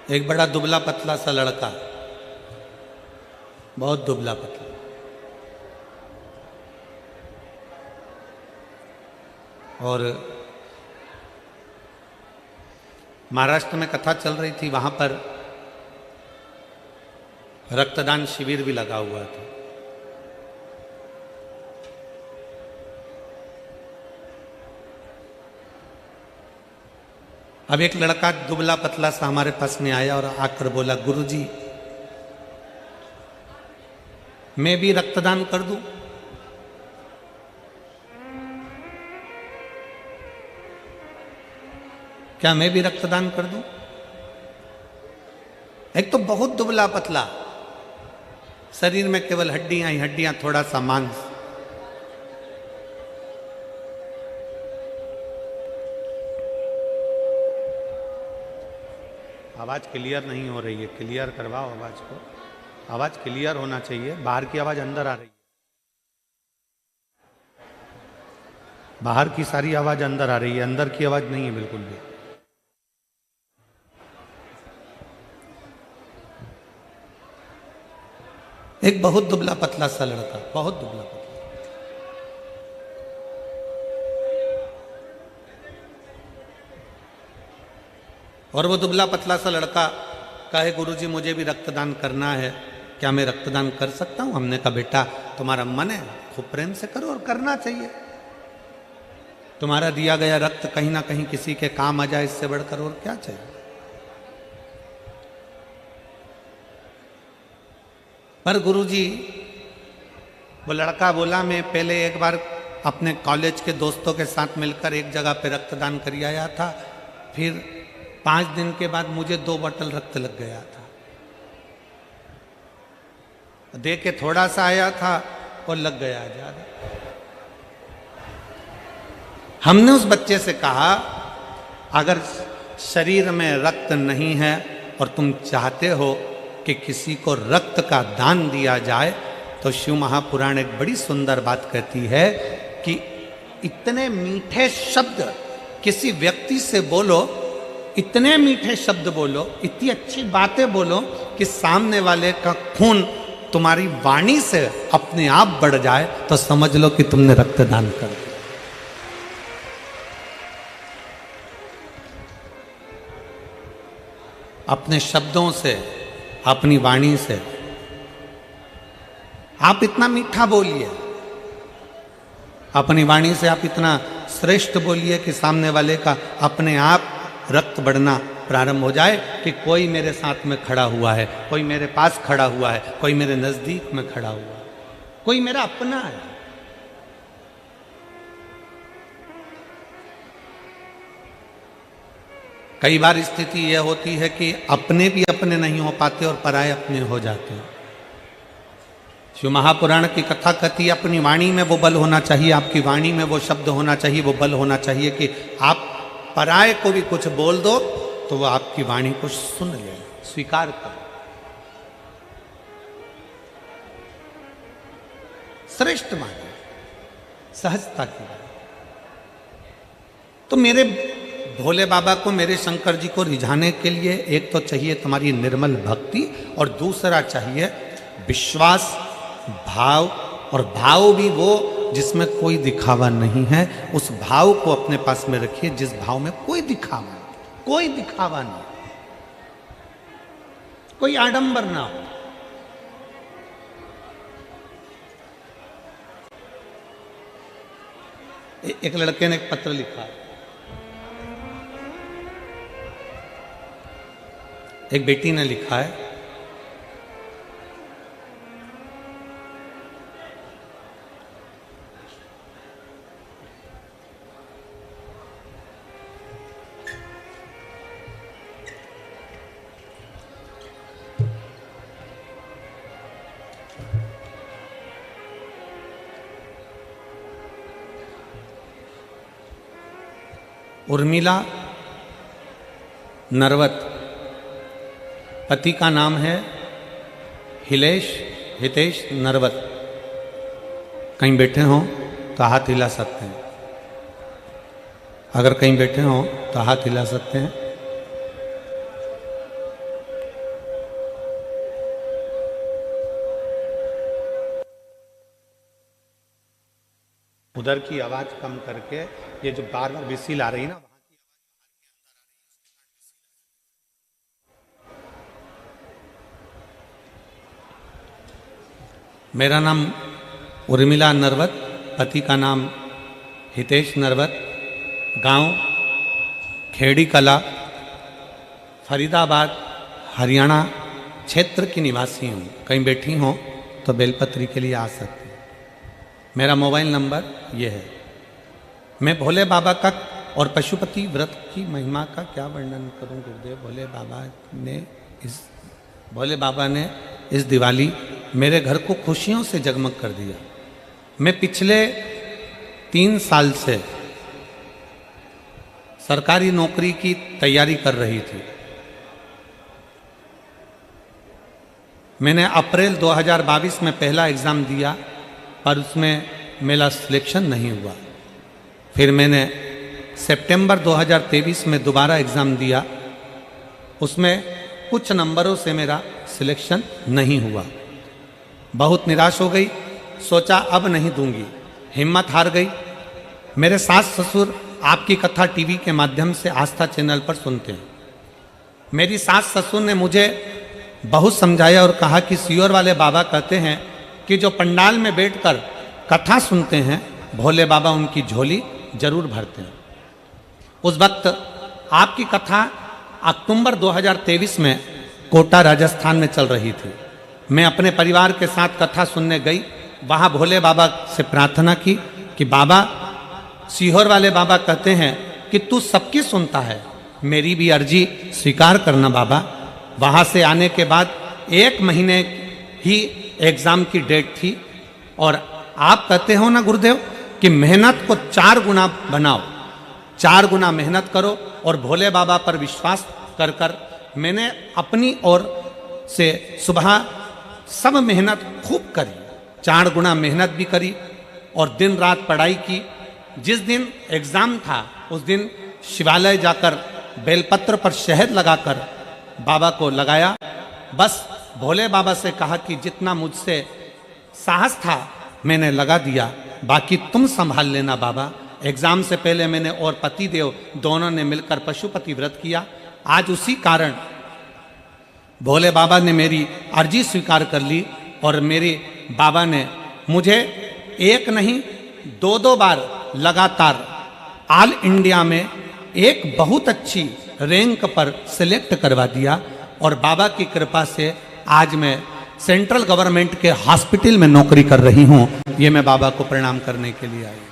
एक बड़ा दुबला पतला सा लड़का, बहुत दुबला पतला, और महाराष्ट्र में कथा चल रही थी। वहां पर रक्तदान शिविर भी लगा हुआ था। अब एक लड़का दुबला पतला सा हमारे पास में आया और आकर बोला, गुरुजी मैं भी रक्तदान कर दूं? क्या मैं भी रक्तदान कर दूं? एक तो बहुत दुबला पतला, शरीर में केवल हड्डियां ही हड्डियां, थोड़ा सा मांस। आवाज क्लियर नहीं हो रही है, क्लियर करवाओ आवाज को। आवाज क्लियर होना चाहिए, बाहर की आवाज अंदर आ रही है, बाहर की सारी आवाज अंदर आ रही है, अंदर की आवाज नहीं है बिल्कुल भी। एक बहुत दुबला पतला सा लड़का, बहुत दुबला पतला, और वो दुबला पतला सा लड़का कहे, गुरुजी मुझे भी रक्तदान करना है, क्या मैं रक्तदान कर सकता हूं? हमने कहा बेटा तुम्हारा मन है, खूब प्रेम से करो, और करना चाहिए। तुम्हारा दिया गया रक्त कहीं ना कहीं किसी के काम आ जाए, इससे बढ़कर और क्या चाहिए। पर गुरुजी, वो लड़का बोला, मैं पहले एक बार अपने कॉलेज के दोस्तों के साथ मिलकर एक जगह पे रक्तदान कर आया था, फिर 5 दिन के बाद मुझे 2 बोतल रक्त लग गया था। दे के थोड़ा सा आया था और लग गया ज्यादा। हमने उस बच्चे से कहा, अगर शरीर में रक्त नहीं है और तुम चाहते हो कि किसी को रक्त का दान दिया जाए, तो शिव महापुराण एक बड़ी सुंदर बात कहती है कि इतने मीठे शब्द किसी व्यक्ति से बोलो, इतने मीठे शब्द बोलो, इतनी अच्छी बातें बोलो कि सामने वाले का खून तुम्हारी वाणी से अपने आप बढ़ जाए, तो समझ लो कि तुमने रक्तदान कर दिया। अपने शब्दों से, अपनी वाणी से आप इतना मीठा बोलिए, अपनी वाणी से आप इतना श्रेष्ठ बोलिए कि सामने वाले का अपने आप रक्त बढ़ना प्रारंभ हो जाए कि कोई मेरे साथ में खड़ा हुआ है, कोई मेरे पास खड़ा हुआ है, कोई मेरे नजदीक में खड़ा हुआ है, कोई मेरा अपना है। कई बार स्थिति यह होती है कि अपने भी अपने नहीं हो पाते और पराये अपने हो जाते हैं। शिव महापुराण की कथा कहती है, अपनी वाणी में वो बल होना चाहिए, आपकी वाणी में वो शब्द होना चाहिए, वो बल होना चाहिए कि आप पराये को भी कुछ बोल दो तो वो आपकी वाणी को सुन ले, स्वीकार कर। श्रेष्ठ माने, सहजता की बात। तो मेरे भोले बाबा को, मेरे शंकर जी को रिझाने के लिए एक तो चाहिए तुम्हारी निर्मल भक्ति, और दूसरा चाहिए विश्वास, भाव, और भाव भी वो जिसमें कोई दिखावा नहीं है। उस भाव को अपने पास में रखिए जिस भाव में कोई दिखावा नहीं, कोई दिखावा नहीं, कोई आडंबर ना हो। एक लड़के ने एक पत्र लिखा, एक बेटी ने लिखा है, उर्मिला नरवत, पति का नाम है हितेश नरवत। कहीं बैठे हों तो हाथ हिला सकते हैं, अगर कहीं बैठे हों तो हाथ हिला सकते हैं। उधर की आवाज कम करके, ये जो बार बार विसिल आ रही ना, मेरा नाम उर्मिला नरवत, पति का नाम हितेश नरवत, गांव खेड़ी कला, फरीदाबाद, हरियाणा क्षेत्र की निवासी हूँ। कहीं बैठी हो तो बेलपत्री के लिए आ सकती हूँ। मेरा मोबाइल नंबर ये है। मैं भोले बाबा का और पशुपति व्रत की महिमा का क्या वर्णन करूं गुरुदेव। भोले बाबा ने इस दिवाली मेरे घर को खुशियों से जगमग कर दिया। मैं पिछले 3 साल से सरकारी नौकरी की तैयारी कर रही थी। मैंने अप्रैल 2022 में पहला एग्ज़ाम दिया, पर उसमें मेरा सिलेक्शन नहीं हुआ। फिर मैंने सितंबर 2023 में दोबारा एग्ज़ाम दिया, उसमें कुछ नंबरों से मेरा सिलेक्शन नहीं हुआ। बहुत निराश हो गई, सोचा अब नहीं दूंगी, हिम्मत हार गई। मेरे सास ससुर आपकी कथा टीवी के माध्यम से आस्था चैनल पर सुनते हैं। मेरी सास ससुर ने मुझे बहुत समझाया और कहा कि सियोर वाले बाबा कहते हैं कि जो पंडाल में बैठकर कथा सुनते हैं, भोले बाबा उनकी झोली जरूर भरते हैं। उस वक्त आपकी कथा अक्टूबर 2023 में कोटा राजस्थान में चल रही थी। मैं अपने परिवार के साथ कथा सुनने गई। वहाँ भोले बाबा से प्रार्थना की कि बाबा, सीहोर वाले बाबा कहते हैं कि तू सबकी सुनता है, मेरी भी अर्जी स्वीकार करना बाबा। वहाँ से आने के बाद 1 महीने ही एग्ज़ाम की डेट थी, और आप कहते हो ना गुरुदेव कि मेहनत को 4 गुना बनाओ, 4 गुना मेहनत करो और भोले बाबा पर विश्वास कर कर मैंने अपनी ओर से सुबह सब मेहनत खूब करी, 4 गुना मेहनत भी करी और दिन रात पढ़ाई की। जिस दिन एग्ज़ाम था उस दिन शिवालय जाकर बेलपत्र पर शहद लगाकर बाबा को लगाया। बस भोले बाबा से कहा कि जितना मुझसे साहस था मैंने लगा दिया, बाकी तुम संभाल लेना बाबा। एग्ज़ाम से पहले मैंने और पति देव दोनों ने मिलकर पशुपति व्रत किया। आज उसी कारण भोले बाबा ने मेरी अर्जी स्वीकार कर ली और मेरे बाबा ने मुझे 1 नहीं 2 बार लगातार ऑल इंडिया में एक बहुत अच्छी रैंक पर सिलेक्ट करवा दिया। और बाबा की कृपा से आज मैं सेंट्रल गवर्नमेंट के हॉस्पिटल में नौकरी कर रही हूँ। ये मैं बाबा को प्रणाम करने के लिए आई हूँ।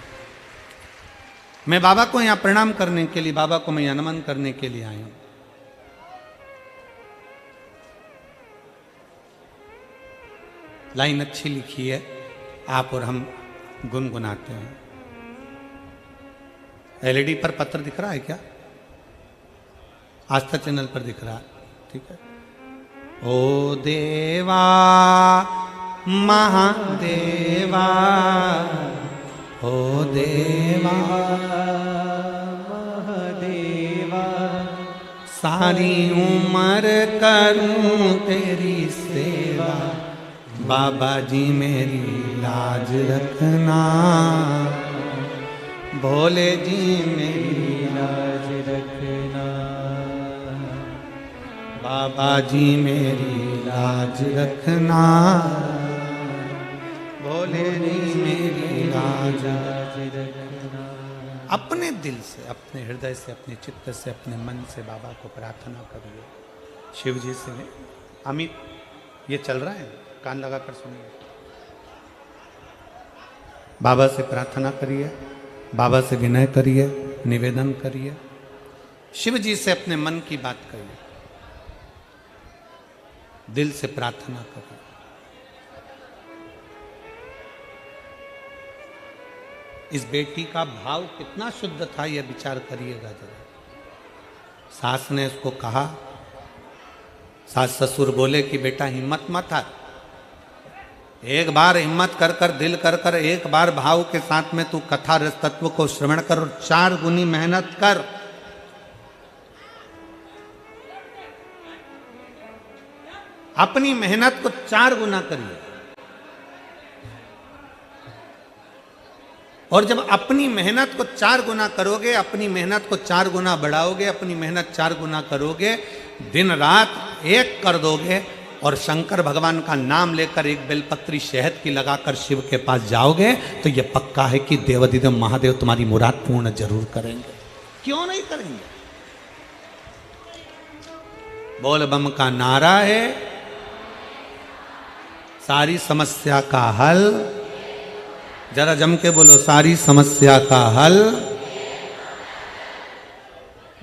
मैं बाबा को यहाँ प्रणाम करने के लिए, बाबा को मैं यहाँ नमन करने के लिए आई हूँ। लाइन अच्छी लिखी है, आप और हम गुनगुनाते हैं। एलईडी पर पत्र दिख रहा है क्या? आस्था चैनल पर दिख रहा है, ठीक है। ओ देवा महादेवा, ओ देवा महादेवा, सारी उम्र करूं तेरी सेवा, बाबा जी मेरी लाज रखना, भोले जी मेरी लाज रखना, बाबा जी मेरी लाज रखना, भोले जी मेरी लाज रखना। अपने दिल से, अपने हृदय से, अपने चित्त से, अपने मन से बाबा को प्रार्थना करिए। शिव जी से अमित, ये चल रहा है, कान लगाकर सुनिए। बाबा से प्रार्थना करिए, बाबा से विनय करिए, निवेदन करिए। शिव जी से अपने मन की बात करिए, दिल से प्रार्थना करिए। इस बेटी का भाव कितना शुद्ध था, यह विचार करिएगा जरा। सास ने उसको कहा, सास ससुर बोले कि बेटा हिम्मत मत हार, एक बार हिम्मत कर कर, दिल कर कर, एक बार भाव के साथ में तू कथा रस तत्व को श्रवण कर और 4 गुनी मेहनत कर। अपनी मेहनत को 4 गुना करिए और जब अपनी मेहनत को 4 गुना करोगे, अपनी मेहनत को 4 गुना बढ़ाओगे, अपनी मेहनत 4 गुना करोगे, दिन रात एक कर दोगे और शंकर भगवान का नाम लेकर एक बेलपत्री शहद की लगाकर शिव के पास जाओगे, तो यह पक्का है कि देवाधिदेव महादेव तुम्हारी मुराद पूर्ण जरूर करेंगे। क्यों नहीं करेंगे? बोल बम का नारा है, सारी समस्या का हल। जरा जम के बोलो, सारी समस्या का हल।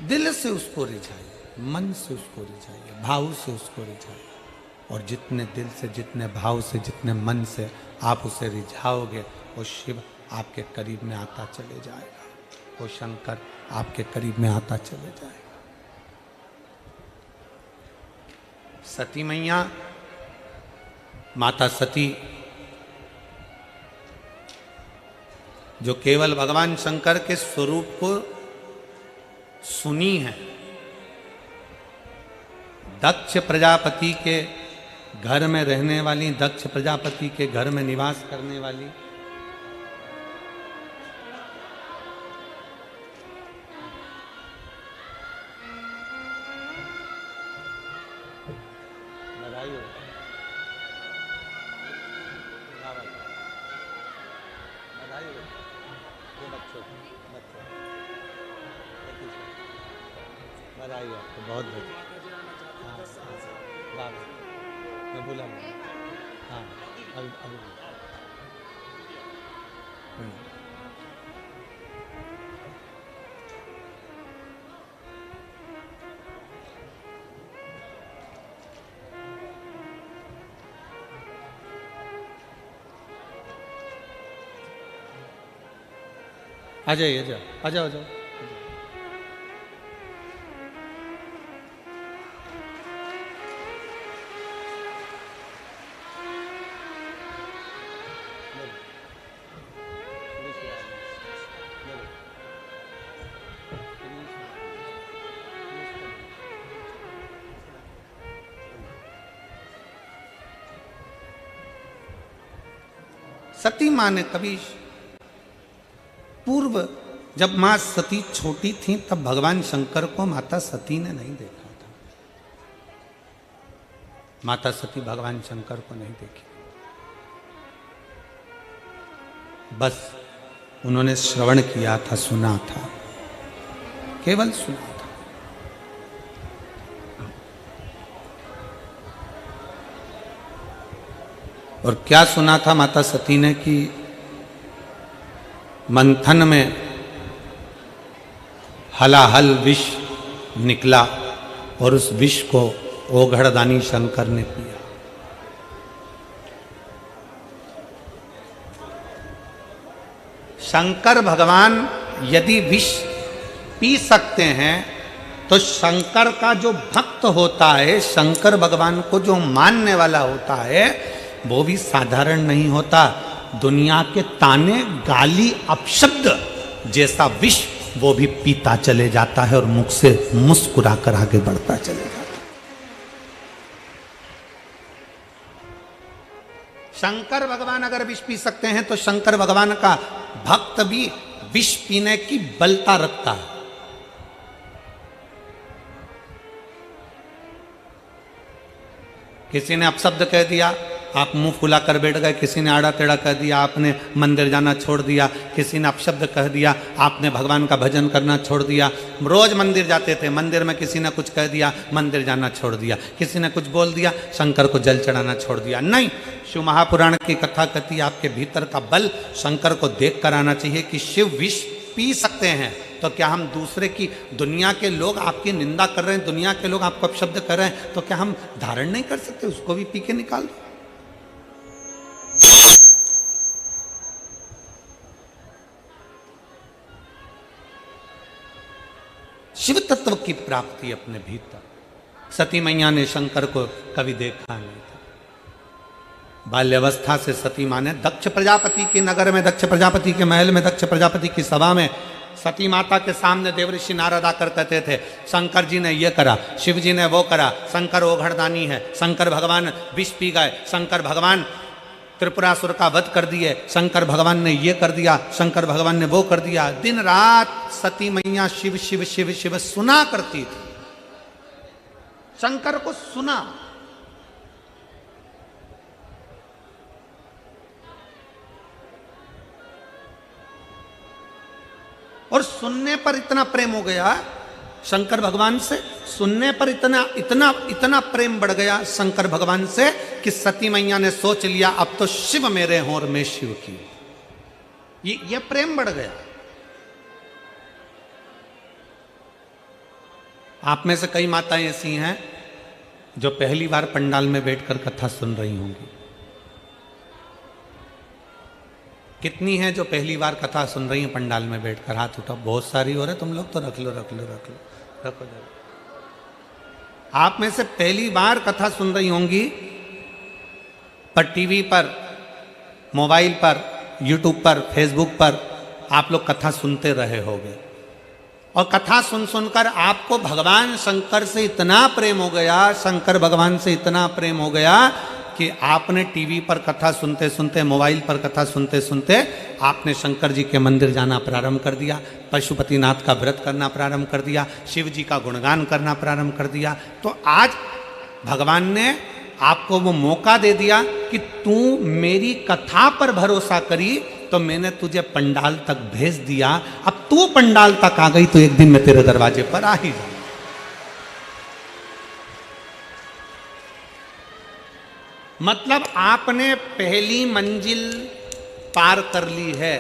दिल से उसको रिझाइए, मन से उसको रिझाइए, भाव से उसको रिझाइए। और जितने दिल से, जितने भाव से, जितने मन से आप उसे रिझाओगे, वो शिव आपके करीब में आता चले जाएगा, वो शंकर आपके करीब में आता चले जाएगा। सती मैया, माता सती, जो केवल भगवान शंकर के स्वरूप को सुनी है, दक्ष प्रजापति के घर में रहने वाली, दक्ष प्रजापति के घर में निवास करने वाली, बहुत मैं बोला हाँ अभी आ जाइए, आ जाओ, आ जाओ। सती माँ ने कभी पूर्व, जब माँ सती छोटी थी तब भगवान शंकर को माता सती ने नहीं देखा था। माता सती भगवान शंकर को नहीं देखी, बस उन्होंने श्रवण किया था, सुना था, केवल सुना था। और क्या सुना था माता सती ने कि मंथन में हलाहल विष निकला और उस विष को ओघड़दानी शंकर ने पिया। शंकर भगवान यदि विष पी सकते हैं तो शंकर का जो भक्त होता है, शंकर भगवान को जो मानने वाला होता है, वो भी साधारण नहीं होता। दुनिया के ताने, गाली, अपशब्द जैसा विष वो भी पीता चले जाता है और मुख से मुस्कुरा कर आगे बढ़ता चले जाता है। शंकर भगवान अगर विष पी सकते हैं तो शंकर भगवान का भक्त भी विष पीने की बलता रखता है। किसी ने अपशब्द कह दिया, आप मुंह फुला कर बैठ गए। किसी ने आड़ा टेढ़ा कह दिया, आपने मंदिर जाना छोड़ दिया। किसी ने अपशब्द कह दिया, आपने भगवान का भजन करना छोड़ दिया। रोज मंदिर जाते थे, मंदिर में किसी ने कुछ कह दिया, मंदिर जाना छोड़ दिया। किसी ने कुछ बोल दिया, शंकर को जल चढ़ाना छोड़ दिया। नहीं, शिव महापुराण की कथा कहती है आपके भीतर का बल शंकर को देख कर आना चाहिए कि शिव विष पी सकते हैं। तो क्या हम दूसरे की, दुनिया के लोग आपकी निंदा कर रहे हैं, दुनिया के लोग आपको अपशब्द कर रहे हैं, तो क्या हम धारण नहीं कर सकते? उसको भी पी के निकाल दो। शिव तत्व की प्राप्ति अपने भीतर। सती मैया ने शंकर को कभी देखा नहीं था। बाल्यावस्था से सती माँ ने दक्ष प्रजापति के नगर में, दक्ष प्रजापति के महल में, दक्ष प्रजापति की सभा में सती माता के सामने देवऋषि नारद आकर कहते थे, शंकर जी ने ये करा, शिव जी ने वो करा, शंकर ओघड़दानी है, शंकर भगवान विष पी गए, शंकर भगवान त्रिपुरासुर का वध कर दिए, शंकर भगवान ने ये कर दिया, शंकर भगवान ने वो कर दिया। दिन रात सती मैया शिव शिव शिव शिव सुना करती थी, शंकर को सुना। और सुनने पर इतना प्रेम हो गया शंकर भगवान से, सुनने पर इतना इतना इतना प्रेम बढ़ गया शंकर भगवान से कि सती मैया ने सोच लिया अब तो शिव मेरे हों और मैं शिव की। ये प्रेम बढ़ गया। आप में से कई माताएं ऐसी हैं जो पहली बार पंडाल में बैठकर कथा सुन रही होंगी। कितनी हैं जो पहली बार कथा सुन रही हैं पंडाल में बैठकर? हाथ उठाओ। बहुत सारी हो रहे तुम लोग तो रख लो रख लो रख लो रखो। आप में से पहली बार कथा सुन रही होंगी, पर टीवी पर, मोबाइल पर, यूट्यूब पर, फेसबुक पर आप लोग कथा सुनते रहे होंगे। और कथा सुन सुनकर आपको भगवान शंकर से इतना प्रेम हो गया, शंकर भगवान से इतना प्रेम हो गया कि आपने टीवी पर कथा सुनते सुनते, मोबाइल पर कथा सुनते सुनते आपने शंकर जी के मंदिर जाना प्रारंभ कर दिया, पशुपतिनाथ का व्रत करना प्रारंभ कर दिया, शिव जी का गुणगान करना प्रारंभ कर दिया। तो आज भगवान ने आपको वो मौका दे दिया कि तू मेरी कथा पर भरोसा करी तो मैंने तुझे पंडाल तक भेज दिया। अब तू पंडाल तक आ गई तो एक दिन मैं तेरे दरवाजे पर आ ही जाऊंगा। मतलब आपने पहली मंजिल पार कर ली है।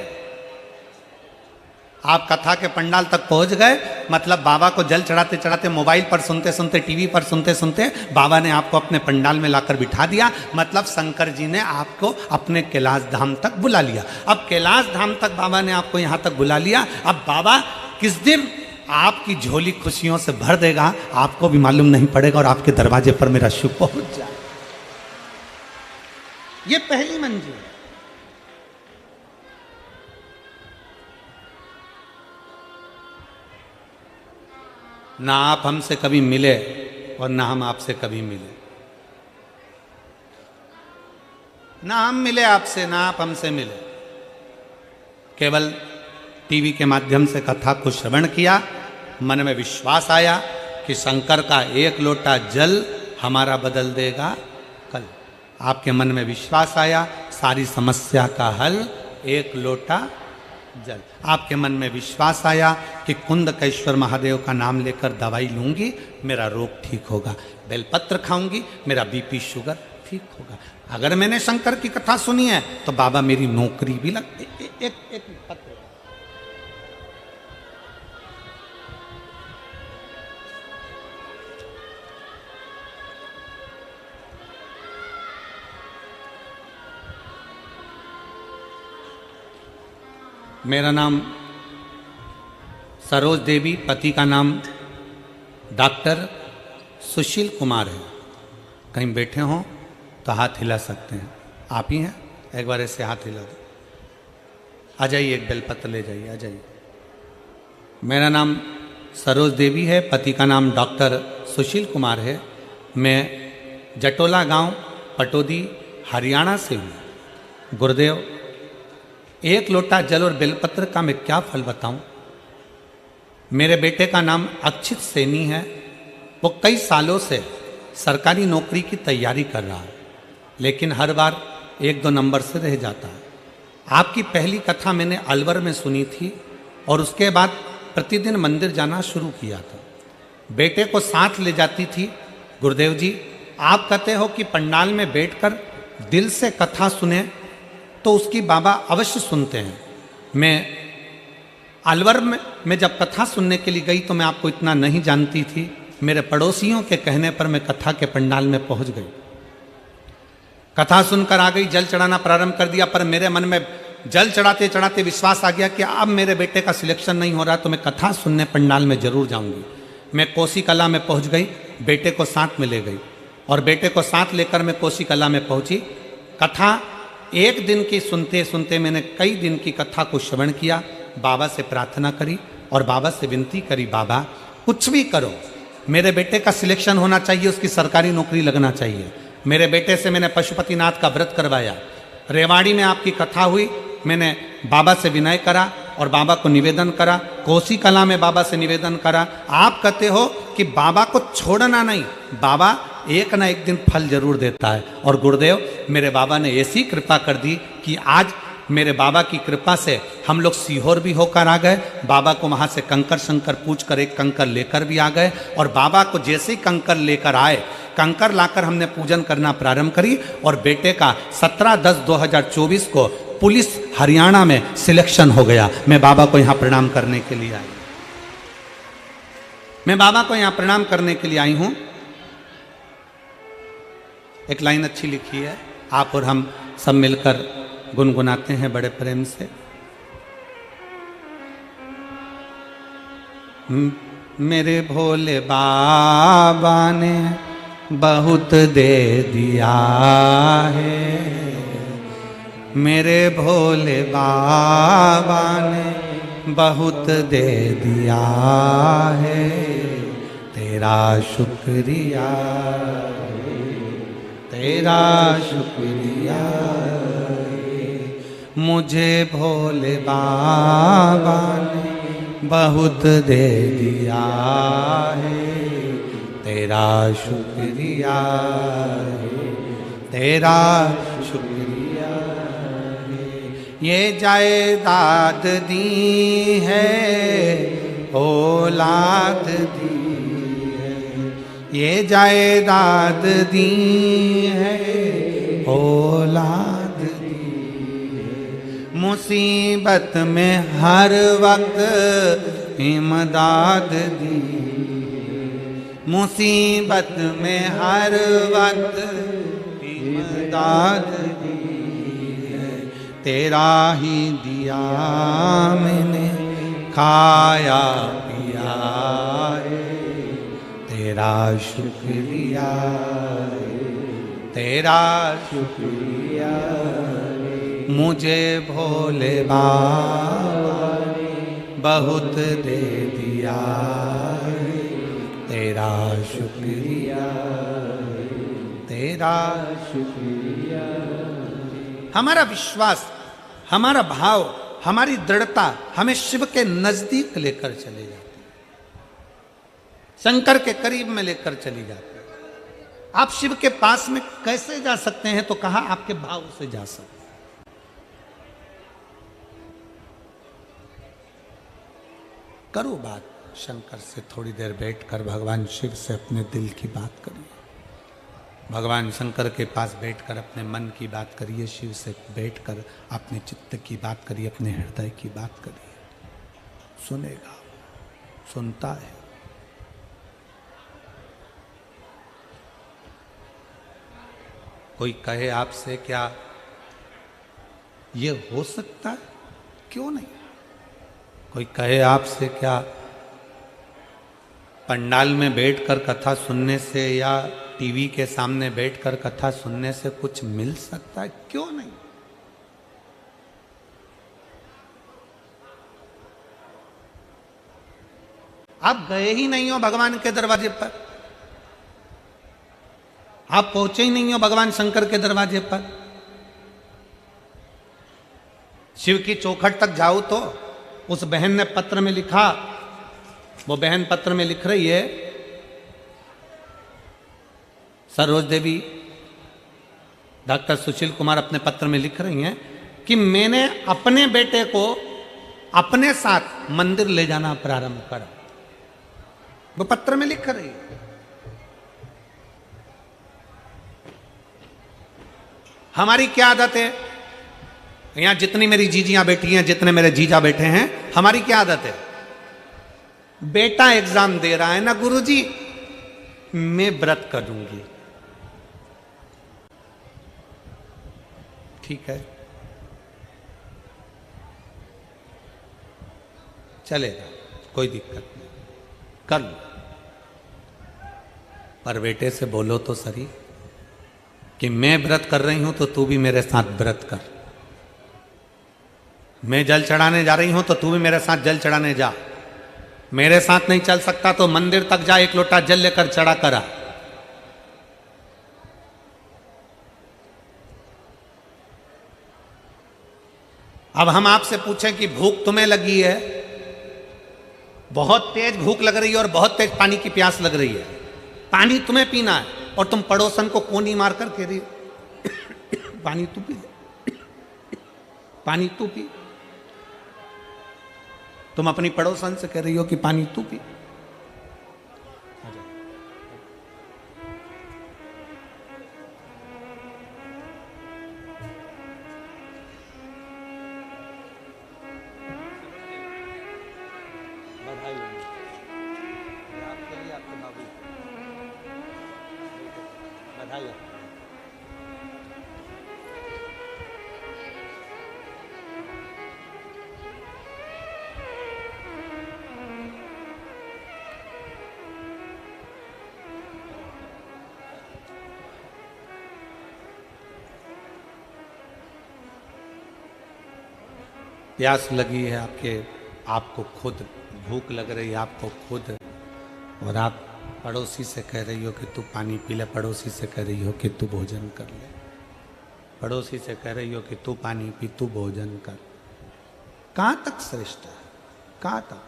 आप कथा के पंडाल तक पहुंच गए, मतलब बाबा को जल चढ़ाते चढ़ाते, मोबाइल पर सुनते सुनते, टीवी पर सुनते सुनते बाबा ने आपको अपने पंडाल में लाकर बिठा दिया। मतलब शंकर जी ने आपको अपने कैलाश धाम तक बुला लिया। अब कैलाश धाम तक बाबा ने आपको यहां तक बुला लिया। अब बाबा किस दिन आपकी झोली खुशियों से भर देगा आपको भी मालूम नहीं पड़ेगा और आपके दरवाजे पर मेरा शुभ पहुंच जाए। ये पहली मंजिल। ना आप हमसे कभी मिले और ना हम आपसे कभी मिले, ना हम मिले आपसे ना आप हमसे मिले। केवल टीवी के माध्यम से कथा को श्रवण किया, मन में विश्वास आया कि शंकर का एक लोटा जल हमारा बदल देगा कल। आपके मन में विश्वास आया, सारी समस्या का हल एक लोटा जल। आपके मन में विश्वास आया कि कुंदकेश्वर महादेव का नाम लेकर दवाई लूंगी मेरा रोग ठीक होगा, बेलपत्र खाऊंगी मेरा बीपी शुगर ठीक होगा। अगर मैंने शंकर की कथा सुनी है तो बाबा मेरी नौकरी भी लग एक पत्र। मेरा नाम सरोज देवी, पति का नाम डॉक्टर सुशील कुमार है। कहीं बैठे हों तो हाथ हिला सकते हैं। आप ही हैं? एक बार ऐसे हाथ हिला दो। आ जाइए, एक बेलपत्र ले जाइए, आ जाइए। मेरा नाम सरोज देवी है, पति का नाम डॉक्टर सुशील कुमार है। मैं जटोला गांव, पटोदी, हरियाणा से हूँ। गुरुदेव, एक लोटा जल और बेलपत्र का मैं क्या फल बताऊं। मेरे बेटे का नाम अक्षित सैनी है। वो कई सालों से सरकारी नौकरी की तैयारी कर रहा है, लेकिन हर बार 1-2 नंबर से रह जाता है। आपकी पहली कथा मैंने अलवर में सुनी थी और उसके बाद प्रतिदिन मंदिर जाना शुरू किया था। बेटे को साथ ले जाती थी। गुरुदेव जी, आप कहते हो कि पंडाल में बैठकर दिल से कथा सुने तो उसकी बाबा अवश्य सुनते हैं। मैं अलवर में जब कथा सुनने के लिए गई तो मैं आपको इतना नहीं जानती थी। मेरे पड़ोसियों के कहने पर मैं कथा के पंडाल में पहुंच गई। कथा सुनकर आ गई, जल चढ़ाना प्रारंभ कर दिया। पर मेरे मन में जल चढ़ाते चढ़ाते विश्वास आ गया कि अब मेरे बेटे का सिलेक्शन नहीं हो रहा तो मैं कथा सुनने पंडाल में जरूर जाऊंगी। मैं कोसी कला में पहुंच गई, बेटे को साथ में ले गई और बेटे को साथ लेकर मैं कोसी कला में पहुंची। कथा एक दिन की सुनते सुनते मैंने कई दिन की कथा को श्रवण किया। बाबा से प्रार्थना करी और बाबा से विनती करी, बाबा कुछ भी करो, मेरे बेटे का सिलेक्शन होना चाहिए, उसकी सरकारी नौकरी लगना चाहिए। मेरे बेटे से मैंने पशुपतिनाथ का व्रत करवाया, रेवाड़ी में आपकी कथा हुई, मैंने बाबा से विनय करा और बाबा को निवेदन करा, कोसी कला में बाबा से निवेदन करा। आप कहते हो कि बाबा को छोड़ना नहीं, बाबा एक ना एक दिन फल जरूर देता है। और गुरुदेव मेरे बाबा ने ऐसी कृपा कर दी कि आज मेरे बाबा की कृपा से हम लोग सीहोर भी होकर आ गए। बाबा को वहाँ से कंकर शंकर पूछ कर एक कंकर लेकर भी आ गए। और बाबा को जैसे ही कंकर लेकर आए, कंकर लाकर हमने पूजन करना प्रारंभ करी। और बेटे का 17/10/2024 को पुलिस हरियाणा में सिलेक्शन हो गया। मैं बाबा को यहाँ प्रणाम करने के लिए आई, मैं बाबा को यहाँ प्रणाम करने के लिए आई हूँ। एक लाइन अच्छी लिखी है, आप और हम सब मिलकर गुनगुनाते हैं बड़े प्रेम से। मेरे भोले बाबा ने बहुत दे दिया है, मेरे भोले बाबा ने बहुत दे दिया है, तेरा शुक्रिया, तेरा शुक्रिया। मुझे भोले बाबा ने बहुत दे दिया है, तेरा शुक्रिया है, तेरा शुक्रिया है। ये जायदाद दी है, औलाद दी है, ये जायदाद दी है, औलाद मुसीबत में हर वक्त इमदाद दी, मुसीबत में हर वक्त इमदाद दी है, तेरा ही दिया मैंने खाया पिया है, तेरा शुक्रिया है, तेरा शुक्रिया। मुझे भोले बाबा ने बहुत दे दिया है, तेरा शुक्रिया, तेरा शुक्रिया। हमारा विश्वास, हमारा भाव, हमारी दृढ़ता हमें शिव के नजदीक लेकर चले जाती है, शंकर के करीब में लेकर चली जाती है। आप शिव के पास में कैसे जा सकते हैं? तो कहा आपके भाव से जा सकते हैं। करो बात शंकर से, थोड़ी देर बैठकर भगवान शिव से अपने दिल की बात करिए, भगवान शंकर के पास बैठकर अपने मन की बात करिए, शिव से बैठकर अपने चित्त की बात करिए, अपने हृदय की बात करिए। सुनेगा, सुनता है। कोई कहे आपसे क्या ये हो सकता है? क्यों नहीं? कोई कहे आपसे क्या पंडाल में बैठकर कथा सुनने से या टीवी के सामने बैठकर कथा सुनने से कुछ मिल सकता है? क्यों नहीं? आप गए ही नहीं हो भगवान के दरवाजे पर, आप पहुंचे ही नहीं हो भगवान शंकर के दरवाजे पर। शिव की चौखट तक जाओ तो उस बहन ने पत्र में लिखा, वो बहन पत्र में लिख रही है, सरोज देवी, डॉक्टर सुशील कुमार अपने पत्र में लिख रही हैं कि मैंने अपने बेटे को अपने साथ मंदिर ले जाना प्रारंभ करा। वो पत्र में लिख रही है। हमारी क्या आदत है? यहां जितनी मेरी जीजियां बैठी हैं, जितने मेरे जीजा बैठे हैं, हमारी क्या आदत है? बेटा एग्जाम दे रहा है ना गुरुजी, मैं व्रत करूंगी। ठीक है, चलेगा, कोई दिक्कत नहीं, कर लो। पर बेटे से बोलो तो सही कि मैं व्रत कर रही हूं तो तू भी मेरे साथ व्रत कर। मैं जल चढ़ाने जा रही हूं तो तू भी मेरे साथ जल चढ़ाने जा। मेरे साथ नहीं चल सकता तो मंदिर तक जा, एक लोटा जल लेकर चढ़ा करा। अब हम आपसे पूछें कि भूख तुम्हें लगी है, बहुत तेज भूख लग रही है और बहुत तेज पानी की प्यास लग रही है, पानी तुम्हें पीना है और तुम पड़ोसन को कोनी मारकर कह रही हो पानी तू पी, पानी तू पी। तुम अपनी पड़ोसन से कह रही हो कि पानी तू पी। प्यास लगी है आपको खुद, भूख लग रही है आपको खुद, और आप पड़ोसी से कह रही हो कि तू पानी पी ले, पड़ोसी से कह रही हो कि तू भोजन कर ले, पड़ोसी से कह रही हो कि तू पानी पी, तू भोजन कर। कहां तक श्रेष्ठ है, कहां तक?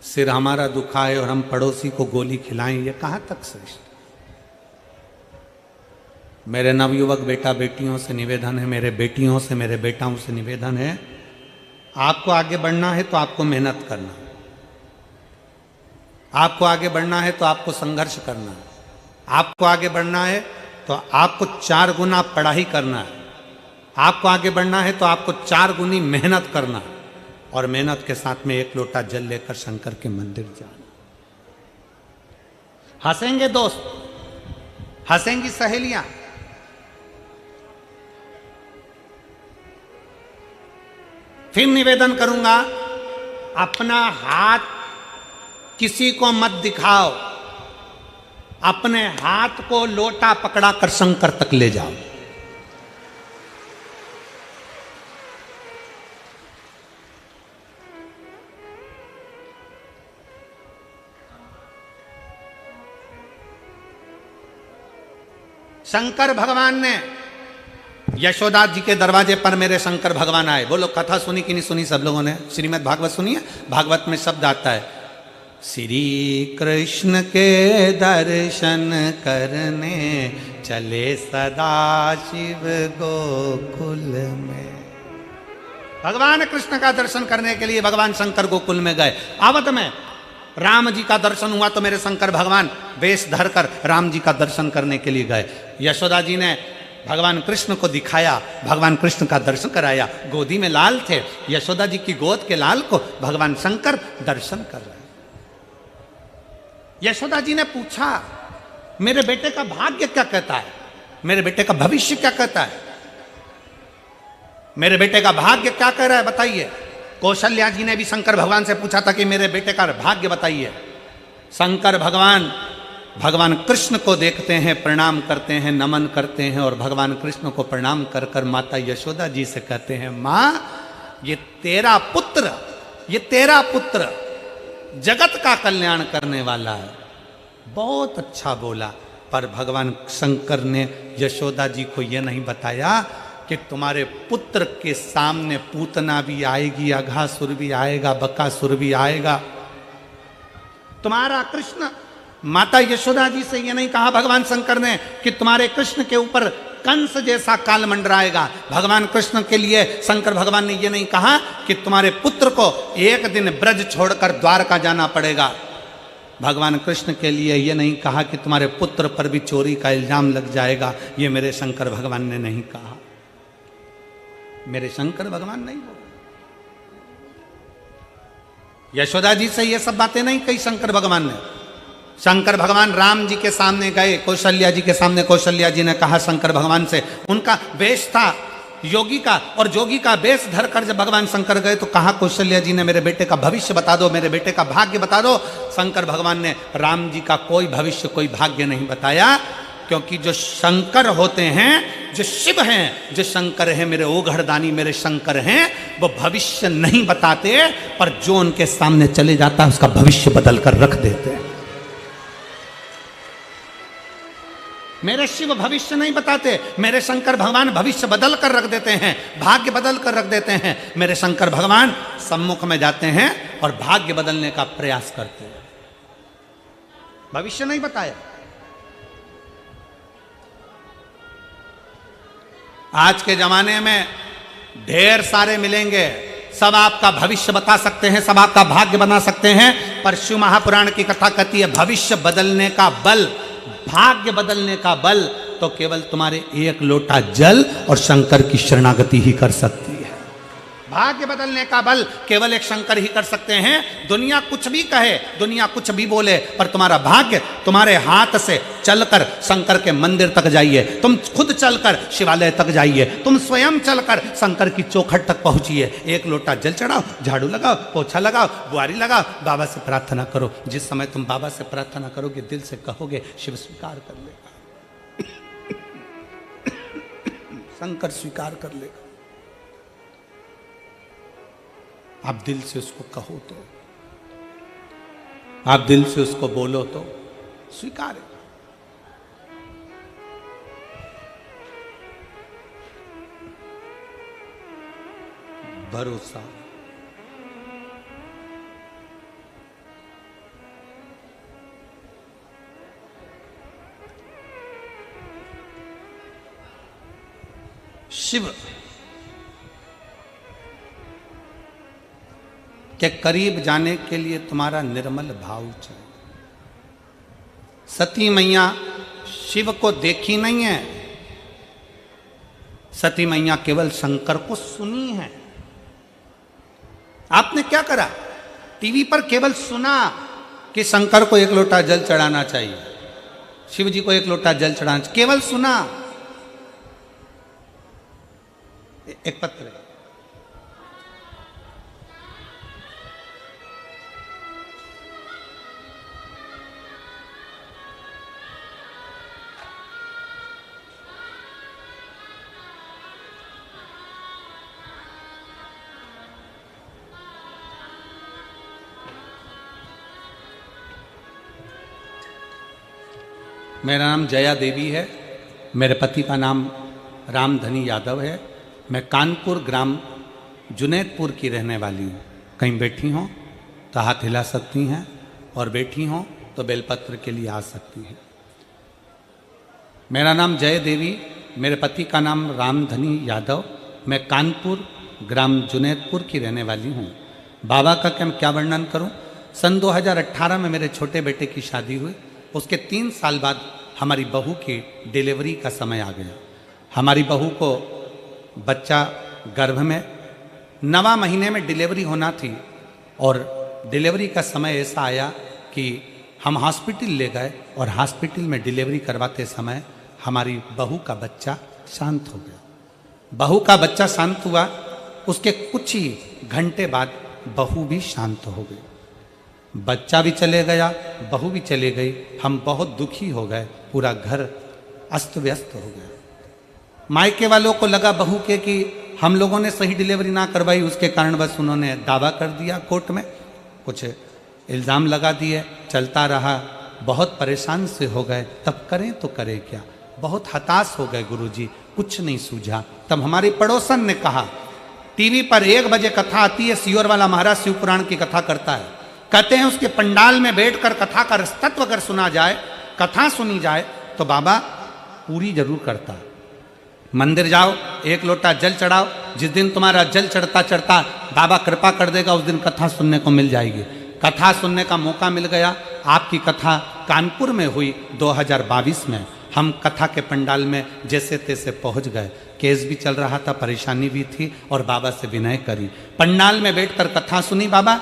सिर हमारा दुखाए और हम पड़ोसी को गोली खिलाएं, ये कहां तक श्रेष्ठ? मेरे नवयुवक बेटा बेटियों से निवेदन है, मेरे बेटियों से, मेरे बेटाओं से निवेदन है, आपको आगे बढ़ना है तो आपको मेहनत करना है, आपको आगे बढ़ना है तो आपको संघर्ष करना है, आपको आगे बढ़ना है तो आपको 4 गुना पढ़ाई करना है, आपको आगे बढ़ना है तो आपको 4 गुनी मेहनत करना है, और मेहनत के साथ में 1 लोटा जल लेकर शंकर के मंदिर जाना। हंसेंगे दोस्त, हंसेंगी सहेलियां, फिर निवेदन करूंगा, अपना हाथ किसी को मत दिखाओ, अपने हाथ को लोटा पकड़ा कर शंकर तक ले जाओ। शंकर भगवान ने यशोदा जी के दरवाजे पर मेरे शंकर भगवान आए। बोलो, कथा सुनी कि नहीं सुनी सब लोगों ने? श्रीमद् भागवत सुनी है? भागवत में शब्द आता है, श्री कृष्ण के दर्शन करने चले सदा शिव गोकुल में। भगवान कृष्ण का दर्शन करने के लिए भगवान शंकर गोकुल में गए। आवत में राम जी का दर्शन हुआ तो मेरे शंकर भगवान वेश धरकर राम जी का दर्शन करने के लिए गए। यशोदा जी ने भगवान कृष्ण को दिखाया, भगवान कृष्ण का दर्शन कराया। गोदी में लाल थे, यशोदा जी की गोद के लाल को भगवान शंकर दर्शन कर रहे। यशोदा जी ने पूछा, मेरे बेटे का भाग्य क्या कहता है, मेरे बेटे का भविष्य क्या कहता है, मेरे बेटे का भाग्य क्या कह रहा है, बताइए। कौशल्या जी ने भी शंकर भगवान से पूछा था कि मेरे बेटे का भाग्य बताइए। शंकर भगवान भगवान कृष्ण को देखते हैं, प्रणाम करते हैं, नमन करते हैं, और भगवान कृष्ण को प्रणाम कर कर माता यशोदा जी से कहते हैं, माँ ये तेरा पुत्र, ये तेरा पुत्र जगत का कल्याण करने वाला है। बहुत अच्छा बोला, पर भगवान शंकर ने यशोदा जी को यह नहीं बताया कि तुम्हारे पुत्र के सामने पूतना भी आएगी, अघासुर भी आएगा, बकासुर भी आएगा। तुम्हारा कृष्ण, माता यशोदा जी से ये नहीं कहा भगवान शंकर ने कि तुम्हारे कृष्ण के ऊपर कंस जैसा काल मंडराएगा। भगवान कृष्ण के लिए शंकर भगवान ने ये नहीं कहा कि तुम्हारे पुत्र को एक दिन ब्रज छोड़कर द्वारका जाना पड़ेगा। भगवान कृष्ण के लिए ये नहीं कहा कि तुम्हारे पुत्र पर भी चोरी का इल्जाम लग जाएगा। ये मेरे शंकर भगवान ने नहीं कहा, मेरे शंकर भगवान नहीं बोले। यशोदा जी से ये सब बातें नहीं कही शंकर भगवान ने। शंकर भगवान राम जी के सामने गए, कौशल्या जी के सामने, कौशल्या जी ने कहा शंकर भगवान से, उनका वेश था योगी का, और जोगी का वेश धरकर जब भगवान शंकर गए तो कहा कौशल्या जी ने, मेरे बेटे का भविष्य बता दो, मेरे बेटे का भाग्य बता दो। शंकर भगवान ने राम जी का कोई भविष्य, कोई भाग्य नहीं बताया, क्योंकि जो शंकर होते हैं, जो शिव हैं, जो शंकर हैं, मेरे ओघड़दानी मेरे शंकर हैं, वो भविष्य नहीं बताते, पर जो उनके सामने चले जाता है उसका भविष्य बदल कर रख देते हैं। मेरे शिव भविष्य नहीं बताते, मेरे शंकर भगवान भविष्य बदल कर रख देते हैं, भाग्य बदल कर रख देते हैं। मेरे शंकर भगवान सम्मुख में जाते हैं और भाग्य बदलने का प्रयास करते हैं। भविष्य नहीं बताया। आज के जमाने में ढेर सारे मिलेंगे, सब आपका भविष्य बता सकते हैं, सब आपका भाग्य बना सकते हैं, पर शिव महापुराण की कथा कहती है भविष्य बदलने का बल, भाग्य बदलने का बल तो केवल तुम्हारे एक लोटा जल और शंकर की शरणागति ही कर सकती है। भाग्य बदलने का बल केवल एक शंकर ही कर सकते हैं। दुनिया कुछ भी कहे, दुनिया कुछ भी बोले, पर तुम्हारा भाग्य तुम्हारे हाथ से चलकर शंकर के मंदिर तक जाइए, तुम खुद चलकर शिवालय तक जाइए, तुम स्वयं चलकर शंकर की चौखट तक पहुंचिए। एक लोटा जल चढ़ाओ, झाड़ू लगाओ, पोछा लगाओ, बुआरी लगाओ, बाबा से प्रार्थना करो। जिस समय तुम बाबा से प्रार्थना करोगे, दिल से कहोगे, शिव स्वीकार कर लेगा, शंकर स्वीकार कर लेगा। आप दिल से उसको कहो तो, आप दिल से उसको बोलो तो स्वीकार है। भरोसा, शिव के करीब जाने के लिए तुम्हारा निर्मल भाव चाहिए। सती मैया शिव को देखी नहीं है, सती मैया केवल शंकर को सुनी है। आपने क्या करा? टीवी पर केवल सुना कि शंकर को एक लोटा जल चढ़ाना चाहिए, शिव जी को एक लोटा जल चढ़ाना चाहिए, केवल सुना। एक पत्र है, मेरा नाम जया देवी है, मेरे पति का नाम रामधनी यादव है। मैं कानपुर ग्राम जुनैदपुर की रहने वाली हूँ। कहीं बैठी हों तो हाथ हिला सकती हैं, और बैठी हों तो बेलपत्र के लिए आ सकती हैं। मेरा नाम जय देवी, मेरे पति का नाम रामधनी यादव, मैं कानपुर ग्राम जुनैदपुर की रहने वाली हूँ। बाबा का क्या वर्णन करूँ? सन 2018 में मेरे छोटे बेटे की शादी हुई। उसके 3 साल बाद हमारी बहू की डिलीवरी का समय आ गया। हमारी बहू को बच्चा गर्भ में 9वां महीने में डिलीवरी होना थी, और डिलीवरी का समय ऐसा आया कि हम हॉस्पिटल ले गए, और हॉस्पिटल में डिलीवरी करवाते समय हमारी बहू का बच्चा शांत हो गया। बहू का बच्चा शांत हुआ, उसके कुछ ही घंटे बाद बहू भी शांत हो गई। बच्चा भी चले गया, बहू भी चले गई। हम बहुत दुखी हो गए, पूरा घर अस्त व्यस्त हो गया। मायके वालों को लगा बहू के कि हम लोगों ने सही डिलीवरी ना करवाई, उसके कारण बस उन्होंने दावा कर दिया कोर्ट में, कुछ इल्ज़ाम लगा दिए, चलता रहा। बहुत परेशान से हो गए, तब करें तो करें क्या, बहुत हताश हो गए गुरुजी, कुछ नहीं सूझा। तब हमारी पड़ोसन ने कहा, टीवी पर 1 बजे कथा आती है, सियोर वाला महाराज शिव पुराण की कथा करता है, कहते हैं उसके पंडाल में बैठकर कथा का तत्व अगर सुना जाए, कथा सुनी जाए तो बाबा पूरी जरूर करता। मंदिर जाओ, 1 लोटा जल चढ़ाओ, जिस दिन तुम्हारा जल चढ़ता चढ़ता बाबा कृपा कर देगा, उस दिन कथा सुनने को मिल जाएगी। कथा सुनने का मौका मिल गया। आपकी कथा कानपुर में हुई 2022 में। हम कथा के पंडाल में जैसे तैसे पहुंच गए। केस भी चल रहा था, परेशानी भी थी, और बाबा से विनय करी। पंडाल में बैठकर कथा सुनी, बाबा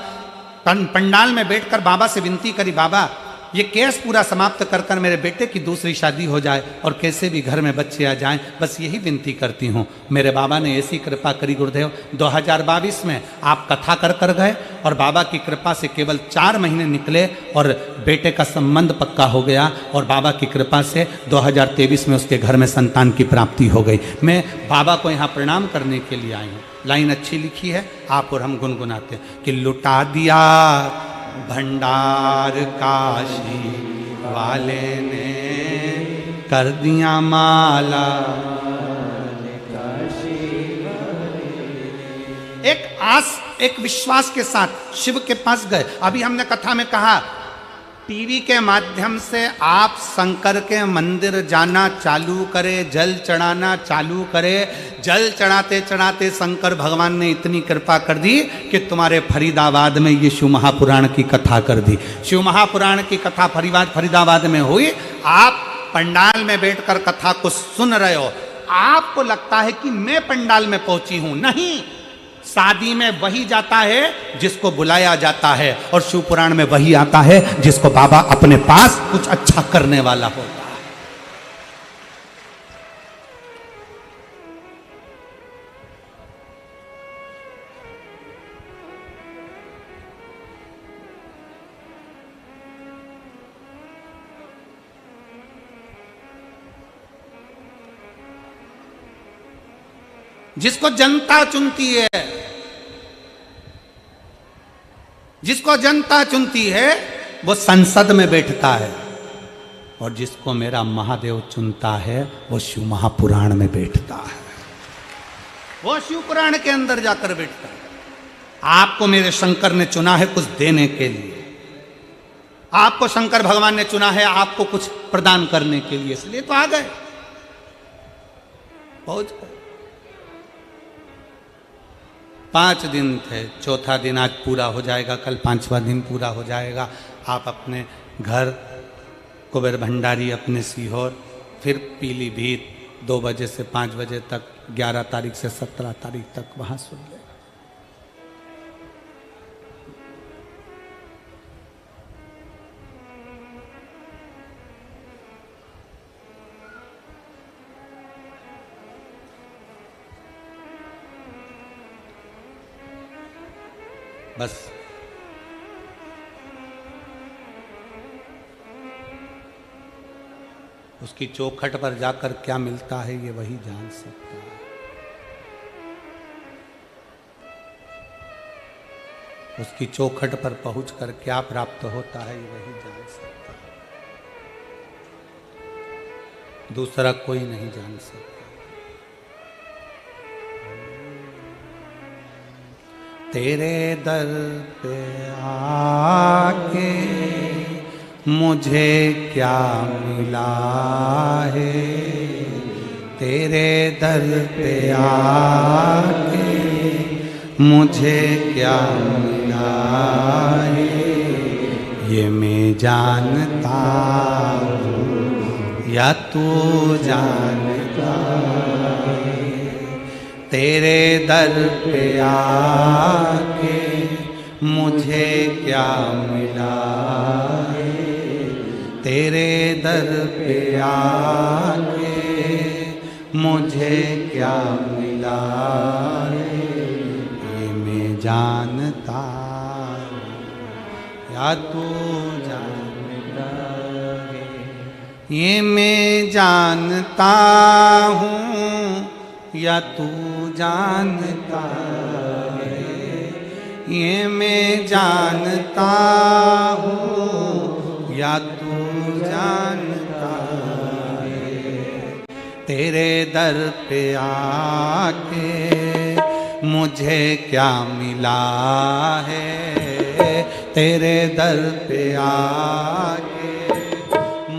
पंडाल में बैठकर बाबा से विनती करी, बाबा ये केस पूरा समाप्त कर कर मेरे बेटे की दूसरी शादी हो जाए, और कैसे भी घर में बच्चे आ जाएं, बस यही विनती करती हूँ। मेरे बाबा ने ऐसी कृपा करी गुरुदेव, 2022 में आप कथा कर कर गए, और बाबा की कृपा से केवल 4 महीने निकले और बेटे का संबंध पक्का हो गया, और बाबा की कृपा से 2023 में उसके घर में संतान की प्राप्ति हो गई। मैं बाबा को यहाँ प्रणाम करने के लिए आई हूँ। लाइन अच्छी लिखी है, आप और हम गुनगुनाते हैं कि लुटा दिया भंडार काशी वाले ने, कर दिया माला। एक आस, एक विश्वास के साथ शिव के पास गए। अभी हमने कथा में कहा, टीवी के माध्यम से आप शंकर के मंदिर जाना चालू करें, जल चढ़ाना चालू करें। जल चढ़ाते चढ़ाते शंकर भगवान ने इतनी कृपा कर दी कि तुम्हारे फरीदाबाद में ये शिव महापुराण की कथा कर दी। शिव महापुराण की कथा फरीदाबाद में हुई। आप पंडाल में बैठकर कथा को सुन रहे हो, आपको लगता है कि मैं पंडाल में पहुंची हूं। नहीं, शादी में वही जाता है जिसको बुलाया जाता है, और शिव पुराण में वही आता है जिसको बाबा अपने पास कुछ अच्छा करने वाला होता है। जिसको जनता चुनती है, जिसको जनता चुनती है वो संसद में बैठता है, और जिसको मेरा महादेव चुनता है वो शिव महापुराण में बैठता है। वो शिव पुराण के अंदर जाकर बैठता है। आपको मेरे शंकर ने चुना है कुछ देने के लिए, आपको शंकर भगवान ने चुना है आपको कुछ प्रदान करने के लिए, इसलिए तो आ गए, पहुंच गए। 5 दिन थे, चौथा दिन आज पूरा हो जाएगा, कल 5वां दिन पूरा हो जाएगा। आप अपने घर कुबेर भंडारी, अपने सीहोर, फिर पीलीभीत 2 बजे से 5 बजे तक, 11 तारीख से 17 तारीख तक वहां सुन ले। बस उसकी चौखट पर जाकर क्या मिलता है ये वही जान सकता है। उसकी चौखट पर पहुंचकर क्या प्राप्त होता है ये वही जान सकता है, दूसरा कोई नहीं जान सकता। तेरे दर पे आके मुझे क्या मिला है, तेरे दर पे आके मुझे क्या मिला है, ये मैं जानता हूँ या तू जानता है। तेरे दर पे आके मुझे क्या मिला है, तेरे दर पे आके मुझे क्या मिला है, ये मैं जानता या तू जानता है। ये मैं जानता हूँ या तू जानता है, ये मैं जानता हूँ या तू जानता है। तेरे दर पे आके मुझे क्या मिला है, तेरे दर पे आके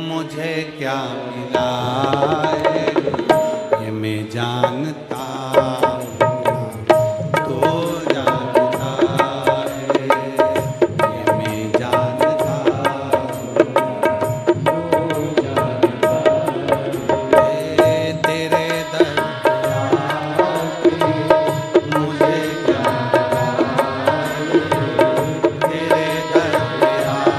मुझे क्या मिला है, ये मैं जानता हूँ तो जानता है, ये मैं जानता हूँ तो जानता है। तेरे दर पे आके मुझे क्या मिला है, तेरे दर पे आके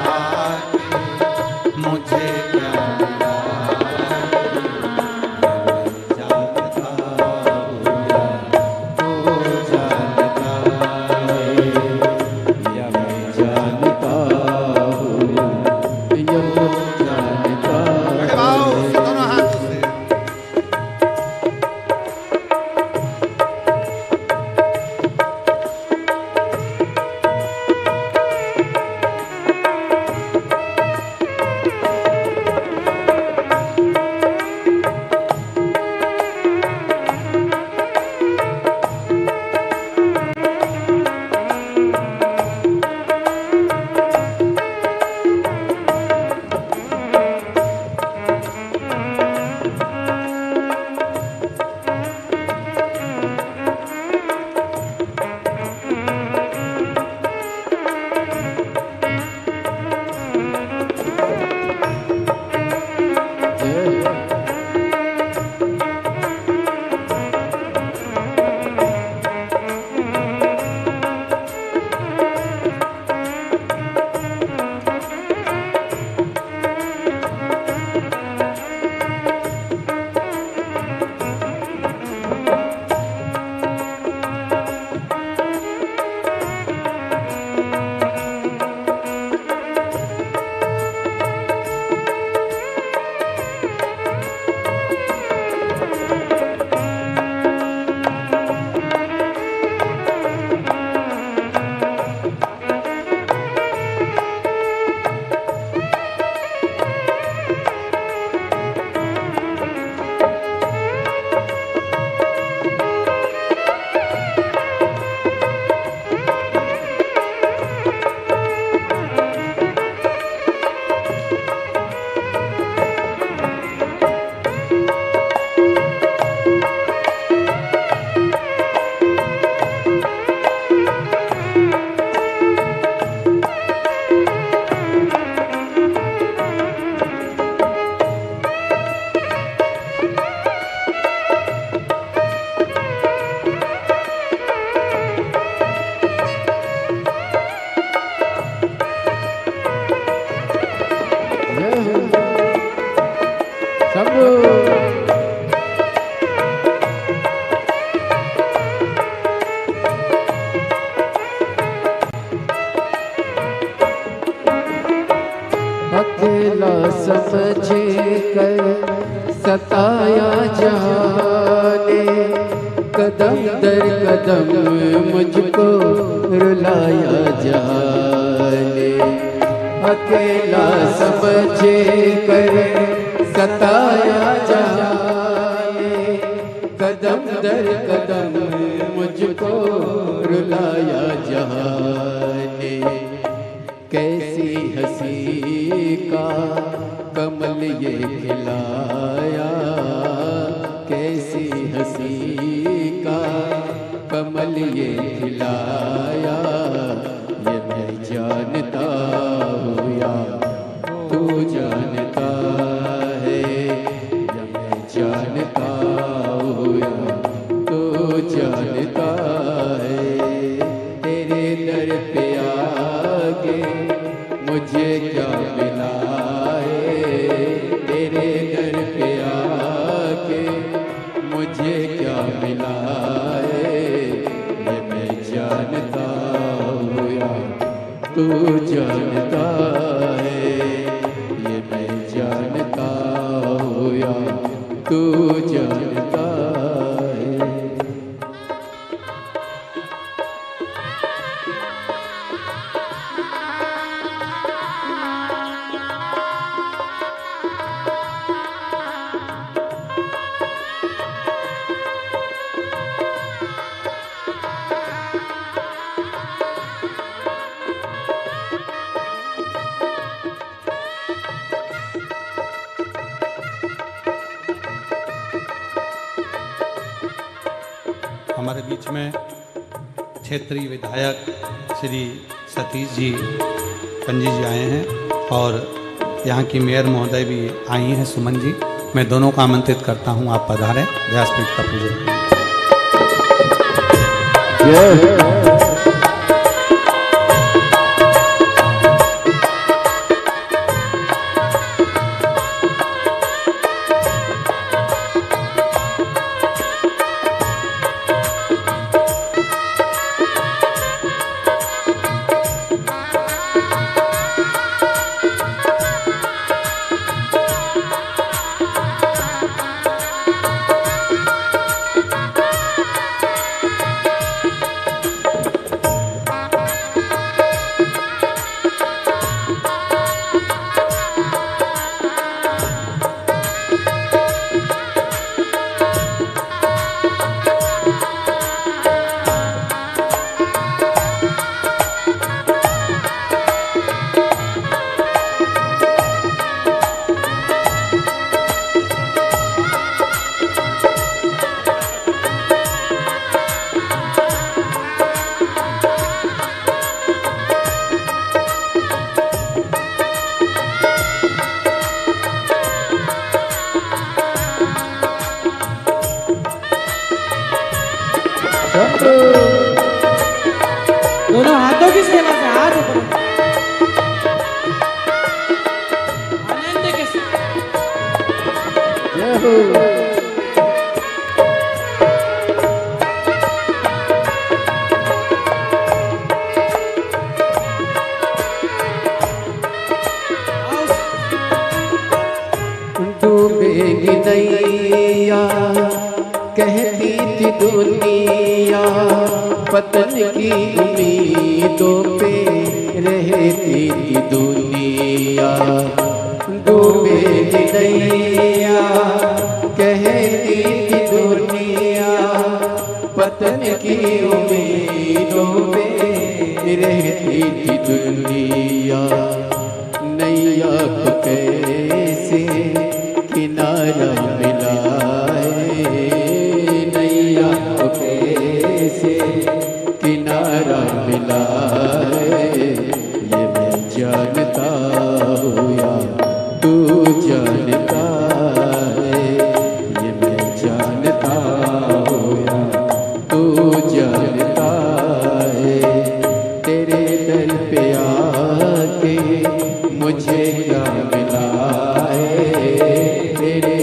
अकेला समझे कर सताया जाने, कदम दर कदम मुझको रुलाया जाने। अकेला समझे कर सताया जाने, कदम दर कदम मुझको रुलाया जाने। कैसी हंसी का कमल ये खिलाया, कैसी हंसी का कमल ये खिलाया। ये मैं जानता हूँ या तू जानता है, ये मैं जानता हूँ या तू जानता है। तेरे दर पे आके मुझे क्या मिला है, तेरे दर पे आके मुझे क्या मिला है। ये मैं जानता हूँ या तू जानता है, ये मैं जानता हूँ या तू जानता है। हमारे बीच में क्षेत्रीय विधायक श्री सतीश जी पंजी जी आए हैं और यहाँ की मेयर महोदय भी आई हैं, सुमन जी। मैं दोनों को आमंत्रित करता हूँ, आप पधारें, व्यासपीठ का पूजन। दोनों हाथों की सेवा से हाथ ऊपर, आनंद के साथ। जय हो। डूबेगी नैया कहती थी दुनिया, पतन की उम्मीदों पे रहती थी दुनिया। डूबेगी नैया कहती थी दुनिया, पतन की उम्मीदों पे रहती थी दुनिया। नैया को कैसे किनारा मिला है, नैया को कैसे किनारा मिला है। ये मैं जानता हूँ या तू जानता है, ये मैं जानता हूँ या तू जानता है। तेरे दर पे आके मुझे क्या मिला है, तेरे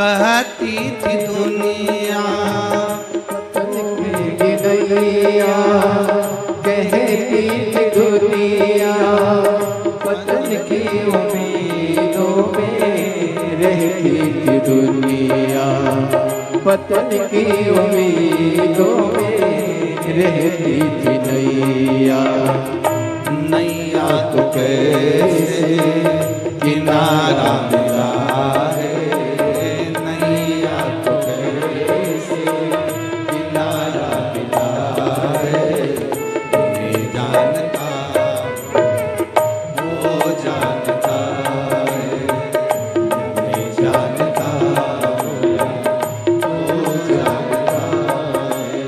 कहती थी दुनिया, गिनैया कहती थी दुनिया, पतन की उम्मीदों में रहती थी दुनिया, पतन की उम्मीदों में रहती थी नैया। नैया तो कैसे किनारा मिला है, नैया तो कैसे किनारा मिला है, ये जानता वो जानता है, ये जानता वो जानता है।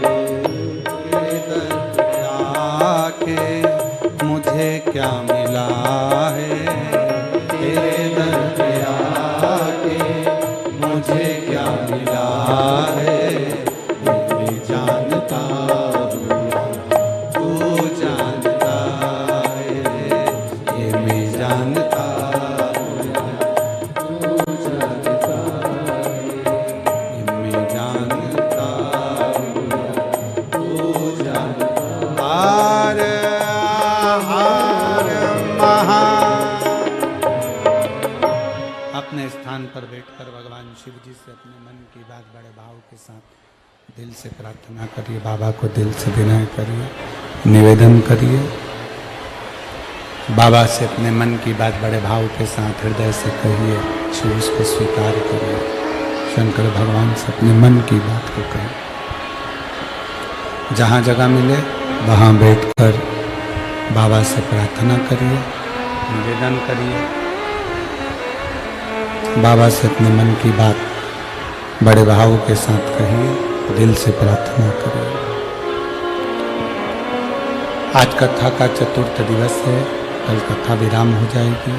तेरे दर पे आके मुझे क्या मिला है, तेरे दर पे आके मुझे क्या मिला है, मैं जानता हूँ तू जानता है, ये मैं जानता हूँ तू जानता है, ये मैं जानता हूँ तू जानता। हार हार महा। अपने स्थान पर बैठकर भगवान शिव जी से अपने मन की बात बड़े भाव के साथ दिल से प्रार्थना करिए, बाबा को दिल से विनय करिए, निवेदन करिए। बाबा से अपने मन की बात बड़े भाव के साथ हृदय से कहिए, शिव उसको स्वीकार करिए। शंकर भगवान से अपने मन की बात को कहिए। जहाँ जगह मिले वहाँ बैठकर बाबा से प्रार्थना करिए, निवेदन करिए। बाबा से अपने मन की बात बड़े भाव के साथ कहिए, दिल से प्रार्थना करिए। आज कथा का चतुर्थ दिवस है, कल कथा विराम हो जाएगी।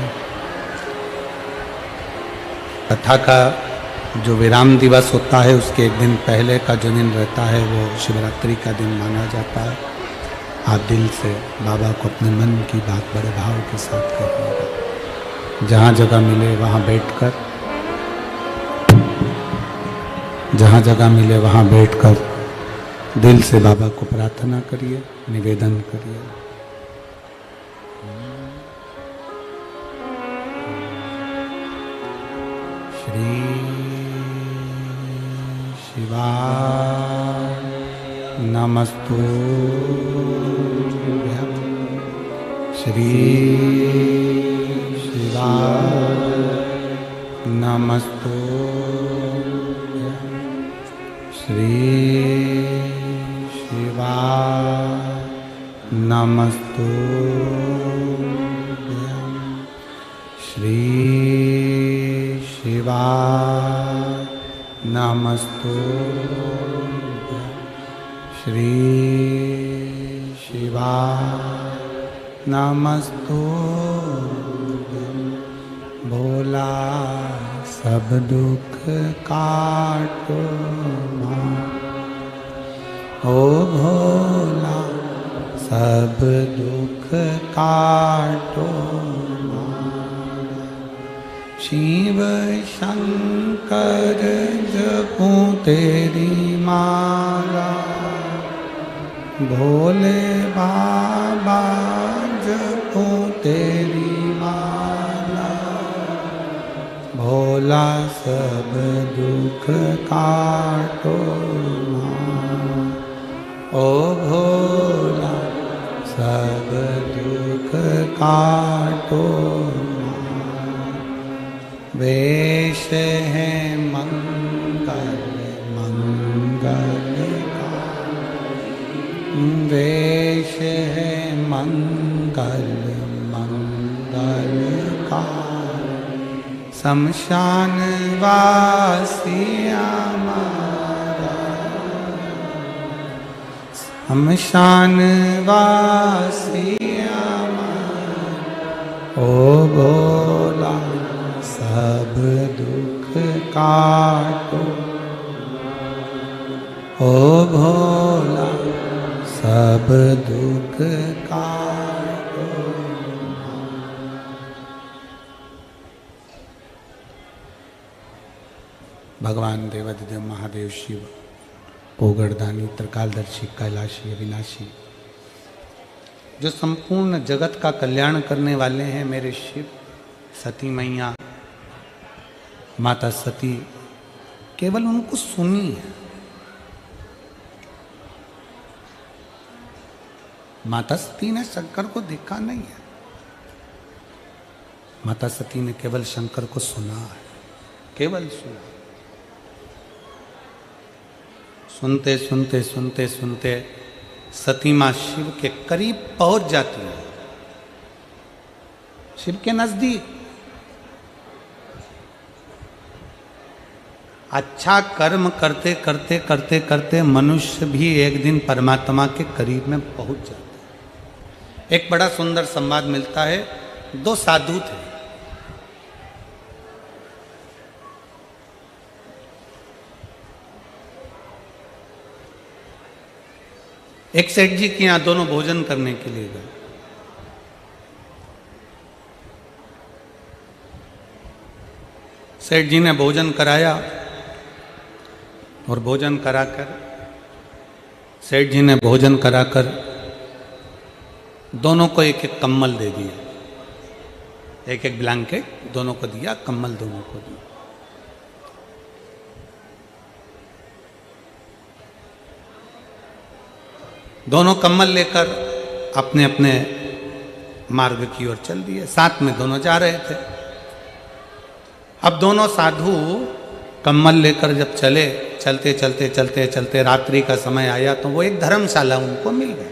कथा का जो विराम दिवस होता है उसके एक दिन पहले का जो दिन रहता है वो शिवरात्रि का दिन माना जाता है। आप दिल से बाबा को अपने मन की बात बड़े भाव के साथ कहिएगा। जहाँ जगह मिले वहाँ बैठकर, जहाँ जगह मिले वहाँ बैठकर दिल से बाबा को प्रार्थना करिए, निवेदन करिए। श्री शिवाय नमस्तुभ्यं, श्री शिवाय नमस्तुभ्यं, श्री शिवाय नमस्तुभ्यं, श्री शिवाय नमस्तुभ्यं, श्री शिवाय नमस्तुभ्यं। भोला सब दुख काटो मां, ओ भोला सब दुख काटो मां। शिव शंकर जपूं तेरी माला, भोले बाबा जपूं तेरी माला। भोला सब दुख काटो मां, ओ भोला सब दुख काटो मां। वेश है मंगल मंगल का, वेश है मंगल मंगल का। शमशान वासी हमारा, शमशान वासी हमारा। ओ भोला सब दुख काटो, ओ भोला सब दुख काटो। भगवान देवाधिदेव महादेव शिव, कोगरदानी, त्रिकालदर्शी, कैलाशी, अविनाशी, जो संपूर्ण जगत का कल्याण करने वाले हैं मेरे शिव, सती मैया, माता सती, केवल उनको सुनिए। माता सती ने शंकर को देखा नहीं है, माता सती ने केवल शंकर को सुना है, केवल सुना। सुनते सुनते सुनते सुनते सती मां शिव के करीब पहुंच जाती है, शिव के नजदीक। अच्छा कर्म करते करते करते करते मनुष्य भी एक दिन परमात्मा के करीब में पहुंच जाता है। एक बड़ा सुंदर संवाद मिलता है। दो साधु थे, एक सेठ जी के यहां दोनों भोजन करने के लिए गए। सेठ जी ने भोजन कराया और भोजन कराकर सेठ जी ने भोजन कराकर दोनों को एक एक कम्बल दे दिया, एक एक ब्लैंकेट दोनों को दिया, कम्बल दोनों को दिया। दोनों कम्बल लेकर अपने अपने मार्ग की ओर चल दिए। साथ में दोनों जा रहे थे। अब दोनों साधु कम्बल लेकर जब चले, चलते चलते चलते चलते रात्रि का समय आया तो वो एक धर्मशाला उनको मिल गई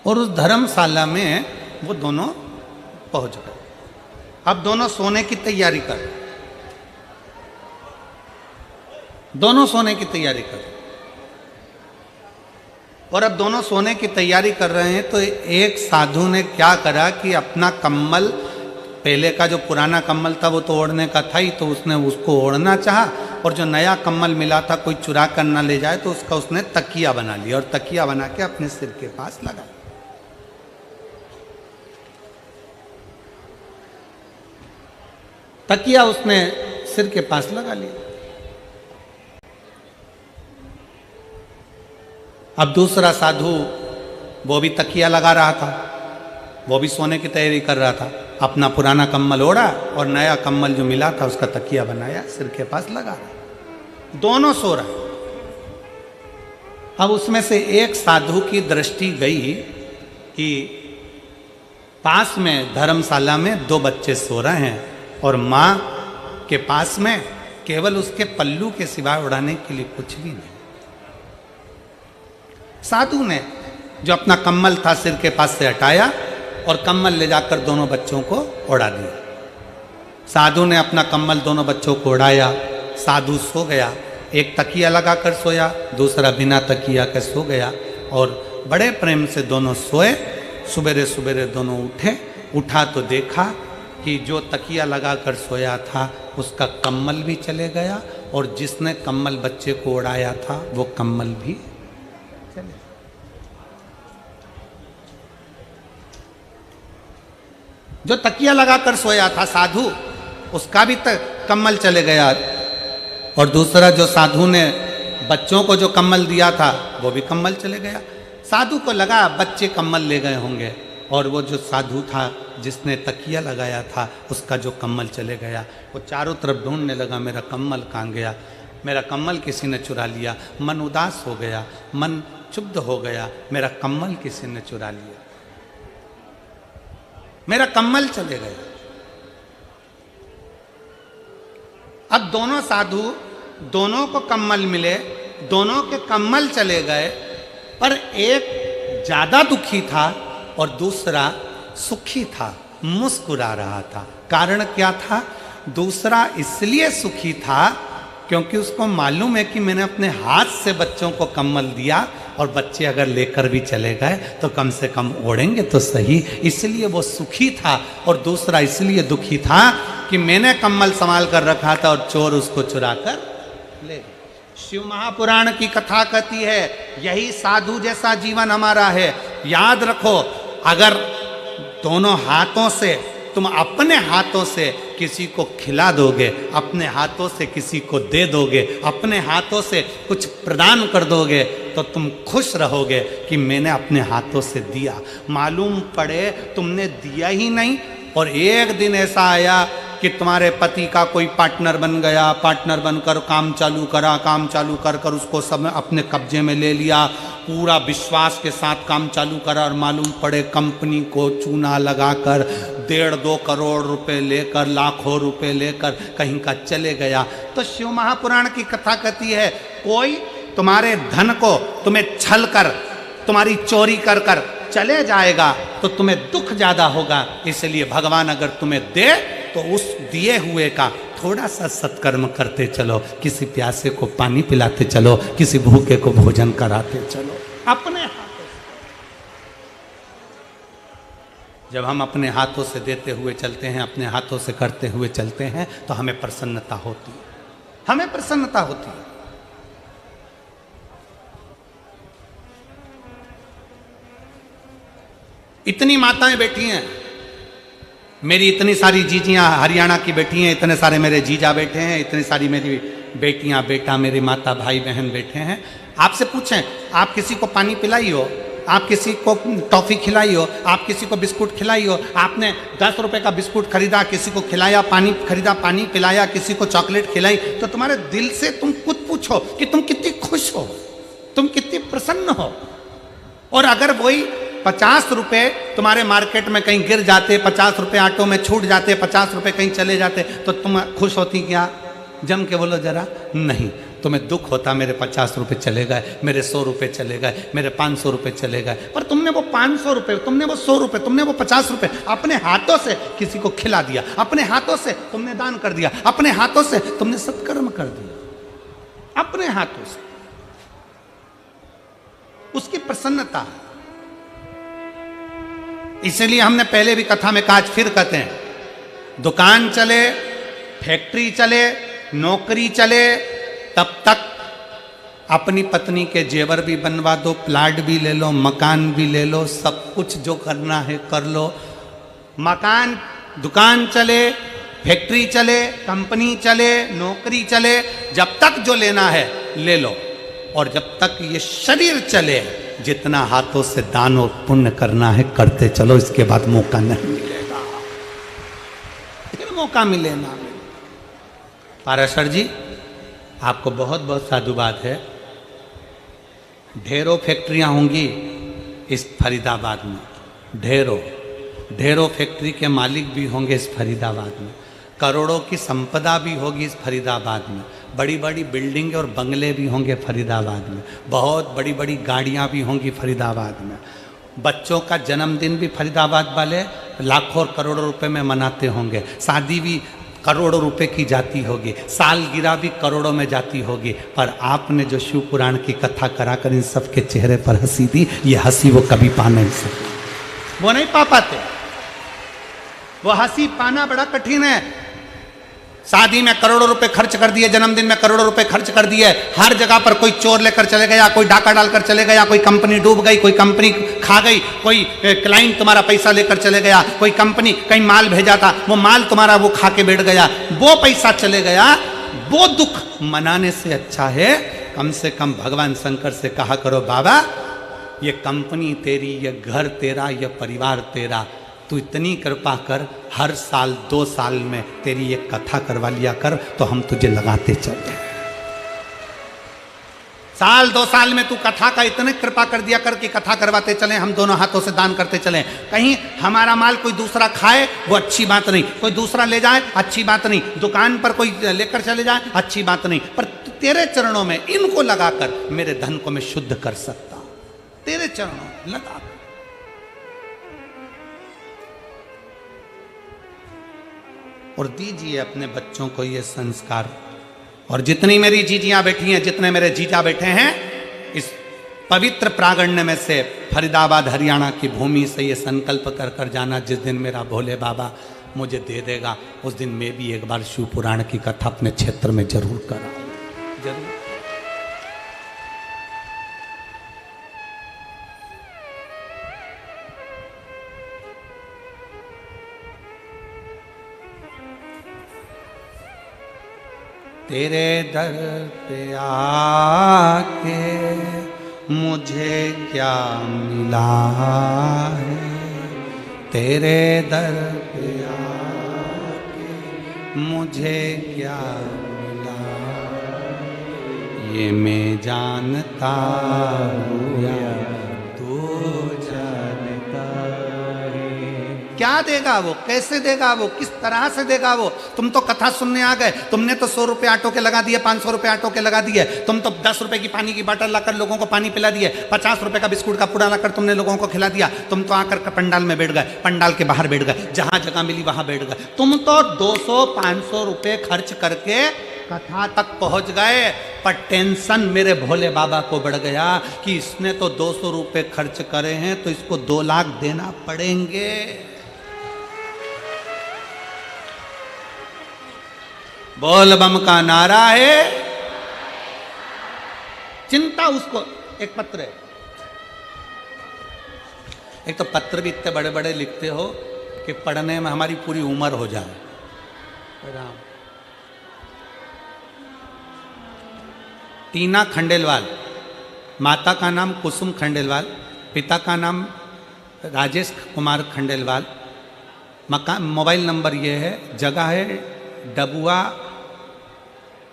और उस धर्मशाला में वो दोनों पहुंच गए। अब दोनों सोने की तैयारी कर रहे, दोनों सोने की तैयारी कर रहे। और अब दोनों सोने की तैयारी कर रहे हैं तो एक साधु ने क्या करा कि अपना कम्बल, पहले का जो पुराना कम्बल था वो तो ओढ़ने का था ही, तो उसने उसको ओढ़ना चाहा और जो नया कम्बल मिला था कोई चुरा कर ना ले जाए तो उसका उसने तकिया बना लिया और तकिया बना के अपने सिर के पास लगा। तकिया उसने सिर के पास लगा लिया। अब दूसरा साधु वो भी तकिया लगा रहा था, वो भी सोने की तैयारी कर रहा था। अपना पुराना कम्बल ओढ़ा और नया कम्बल जो मिला था उसका तकिया बनाया, सिर के पास लगा रहा। दोनों सो रहे। अब उसमें से एक साधु की दृष्टि गई कि पास में धर्मशाला में दो बच्चे सो रहे हैं और माँ के पास में केवल उसके पल्लू के सिवाय उड़ाने के लिए कुछ भी नहीं। साधु ने जो अपना कम्बल था सिर के पास से हटाया और कम्बल ले जाकर दोनों बच्चों को उड़ा दिया। साधु ने अपना कम्बल दोनों बच्चों को उड़ाया, साधु सो गया। एक तकिया लगाकर सोया, दूसरा बिना तकिया के सो गया और बड़े प्रेम से दोनों सोए। सुबेरे सुबेरे दोनों उठे, उठा तो देखा कि जो तकिया लगाकर सोया था उसका कम्बल भी चले गया और जिसने कम्बल बच्चे को उड़ाया था वो कम्बल भी चले। जो तकिया लगाकर सोया था साधु, उसका भी कम्बल चले गया और दूसरा जो साधु ने बच्चों को जो कम्बल दिया था वो भी कम्बल चले गया। साधु को लगा बच्चे कम्बल ले गए होंगे और वो जो साधु था जिसने तकिया लगाया था उसका जो कम्बल चले गया। वो चारों तरफ ढूंढने लगा, मेरा कम्बल कहाँ गया, मेरा कम्बल किसी ने चुरा लिया। मन उदास हो गया, मन क्षुब्ध हो गया, मेरा कम्बल किसी ने चुरा लिया, मेरा कम्बल चले गए। अब दोनों साधु, दोनों को कम्बल मिले, दोनों के कम्बल चले गए, पर एक ज्यादा दुखी था और दूसरा सुखी था, मुस्कुरा रहा था। कारण क्या था? दूसरा इसलिए सुखी था क्योंकि उसको मालूम है कि मैंने अपने हाथ से बच्चों को कम्बल दिया और बच्चे अगर लेकर भी चले गए तो कम से कम ओढ़ेंगे तो सही, इसलिए वो सुखी था। और दूसरा इसलिए दुखी था कि मैंने कम्बल संभाल कर रखा था और चोर उसको चुरा कर ले गए। शिव महापुराण की कथा कहती है यही साधु जैसा जीवन हमारा है। याद रखो, अगर दोनों हाथों से तुम अपने हाथों से किसी को खिला दोगे, अपने हाथों से किसी को दे दोगे, अपने हाथों से कुछ प्रदान कर दोगे, तो तुम खुश रहोगे कि मैंने अपने हाथों से दिया। मालूम पड़े तुमने दिया ही नहीं और एक दिन ऐसा आया कि तुम्हारे पति का कोई पार्टनर बन गया, पार्टनर बनकर काम चालू करा, काम चालू कर कर उसको सब अपने कब्जे में ले लिया, पूरा विश्वास के साथ काम चालू करा और मालूम पड़े कंपनी को चूना लगाकर 1.5-2 करोड़ रुपए लेकर, लाखों रुपए लेकर कहीं का चले गया। तो शिव महापुराण की कथा कहती है कोई तुम्हारे धन को तुम्हें छल कर, तुम्हारी चोरी कर कर चले जाएगा तो तुम्हें दुख ज्यादा होगा। इसलिए भगवान अगर तुम्हें दे तो उस दिए हुए का थोड़ा सा सत्कर्म करते चलो, किसी प्यासे को पानी पिलाते चलो, किसी भूखे को भोजन कराते चलो अपने हाथों से। जब हम अपने हाथों से देते हुए चलते हैं, अपने हाथों से करते हुए चलते हैं, तो हमें प्रसन्नता होती है, हमें प्रसन्नता होती है। इतनी माताएं बैठी हैं, मेरी इतनी सारी जीजियां हरियाणा की बैठी हैं, इतने सारे मेरे जीजा बैठे हैं, इतनी सारी मेरी बेटियां बेटा, मेरी माता भाई बहन बैठे हैं। आपसे पूछें, आप किसी को पानी पिलाई हो, आप किसी को टॉफ़ी खिलाई हो, आप किसी को बिस्कुट खिलाई हो, आपने 10 रुपए का बिस्कुट खरीदा, किसी को खिलाया, पानी खरीदा, पानी पिलाया, किसी को चॉकलेट खिलाई, तो तुम्हारे दिल से तुम खुद पूछो कि तुम कितनी खुश हो, तुम कितनी प्रसन्न हो। और अगर वही 50 रुपए तुम्हारे मार्केट में कहीं गिर जाते, 50 रुपए ऑटो में छूट जाते, 50 रुपए कहीं चले जाते, तो तुम खुश होती क्या? जम के बोलो जरा। नहीं, तुम्हें दुख होता मेरे 50 रुपए चले गए, मेरे 100 रुपए चले गए, मेरे 500 रुपए चले गए। पर तुमने वो 500 रुपए, तुमने वो 100 रुपए, तुमने वो 50 रुपए अपने हाथों से किसी को खिला दिया, अपने हाथों से तुमने दान कर दिया, अपने हाथों से तुमने सत्कर्म कर दिया, अपने हाथों से। उसकी प्रसन्नता। इसलिए हमने पहले भी कथा में कहा, आज फिर कहते हैं, दुकान चले, फैक्ट्री चले, नौकरी चले, तब तक अपनी पत्नी के जेवर भी बनवा दो, प्लाट भी ले लो, मकान भी ले लो, सब कुछ जो करना है कर लो। मकान, दुकान चले, फैक्ट्री चले, कंपनी चले, नौकरी चले, जब तक जो लेना है ले लो। और जब तक ये शरीर चले, जितना हाथों से दान और पुण्य करना है करते चलो। इसके बाद मौका नहीं मिलेगा, फिर मौका मिले ना मिले। पाराशर जी, आपको बहुत बहुत साधुवाद है। ढेरों फैक्ट्रियां होंगी इस फरीदाबाद में, ढेरों फैक्ट्री के मालिक भी होंगे इस फरीदाबाद में, करोड़ों की संपदा भी होगी इस फरीदाबाद में, बड़ी बड़ी बिल्डिंग और बंगले भी होंगे फरीदाबाद में, बहुत बड़ी बड़ी गाड़ियां भी होंगी फरीदाबाद में। बच्चों का जन्मदिन भी फरीदाबाद वाले लाखों और करोड़ों रुपए में मनाते होंगे, शादी भी करोड़ों रुपए की जाती होगी, सालगिरह भी करोड़ों में जाती होगी। पर आपने जो शिव पुराण की कथा कराकर इन सब के चेहरे पर हंसी दी, ये हंसी वो कभी पा नहीं सकते, वो नहीं पा पाते। वो हंसी पाना बड़ा कठिन है। शादी में करोड़ों रुपए खर्च कर दिए, जन्मदिन में करोड़ों रुपए खर्च कर दिए, हर जगह पर कोई चोर लेकर चले गया, कोई डाका डालकर चले गया, कोई कंपनी डूब गई, कोई कंपनी खा गई, कोई क्लाइंट तुम्हारा पैसा लेकर चले गया, कोई कंपनी कहीं माल भेजा था, वो माल तुम्हारा वो खा के बैठ गया, वो पैसा चले गया। वो दुख मनाने से अच्छा है कम से कम भगवान शंकर से कहा करो, बाबा ये कंपनी तेरी, ये घर तेरा, ये परिवार तेरा, तू इतनी कृपा कर, हर साल 2 साल में तेरी एक कथा करवा लिया कर, तो हम तुझे लगाते चले। साल 2 साल में तू कथा का इतने कृपा कर दिया कर कि कथा करवाते चले, हम दोनों हाथों से दान करते चले। कहीं हमारा माल कोई दूसरा खाए वो अच्छी बात नहीं, कोई दूसरा ले जाए अच्छी बात नहीं, दुकान पर कोई लेकर चले जाए अच्छी बात नहीं, पर तेरे चरणों में इनको लगाकर मेरे धन को मैं शुद्ध कर सकता हूं, तेरे चरणों में लगा। और दीजिए अपने बच्चों को ये संस्कार। और जितनी मेरी जीजियां बैठी हैं, जितने मेरे जीजा बैठे हैं, इस पवित्र प्रागण्य में से, फरीदाबाद हरियाणा की भूमि से ये संकल्प कर कर जाना, जिस दिन मेरा भोले बाबा मुझे दे देगा, उस दिन मैं भी एक बार शिव पुराण की कथा अपने क्षेत्र में जरूर कराऊंगा, जरूर। तेरे दर पे आके मुझे क्या मिला है, तेरे दर पे आके मुझे क्या मिला, ये मैं जानता हूँ या तू जानता है। क्या देगा वो, कैसे देगा वो, किस तरह से देगा वो? तुम तो कथा सुनने आ गए, तुमने तो 100 रुपये ऑटो के लगा दिए, 500 रुपये ऑटो के लगा दिए, तुम तो 10 रुपए की पानी की बोतल लाकर लोगों को पानी पिला दिए, 50 रुपए का बिस्कुट का पूड़ा लाकर तुमने लोगों को खिला दिया। तुम तो आकर पंडाल में बैठ गए, पंडाल के बाहर बैठ गए, जहां जगह मिली वहां बैठ गए। तुम तो 200-500 रुपये खर्च करके कथा तक पहुंच गए, पर टेंशन मेरे भोले बाबा को बढ़ गया कि इसने तो 200 रुपये खर्च करे हैं तो इसको 2 लाख देना पड़ेंगे। बोल बम का नारा है, चिंता उसको। एक पत्र है, एक तो पत्र भी इतने बड़े बड़े लिखते हो कि पढ़ने में हमारी पूरी उम्र हो जाए। राम टीना खंडेलवाल, माता का नाम कुसुम खंडेलवाल, पिता का नाम राजेश कुमार खंडेलवाल, मकान मोबाइल नंबर ये है, जगह है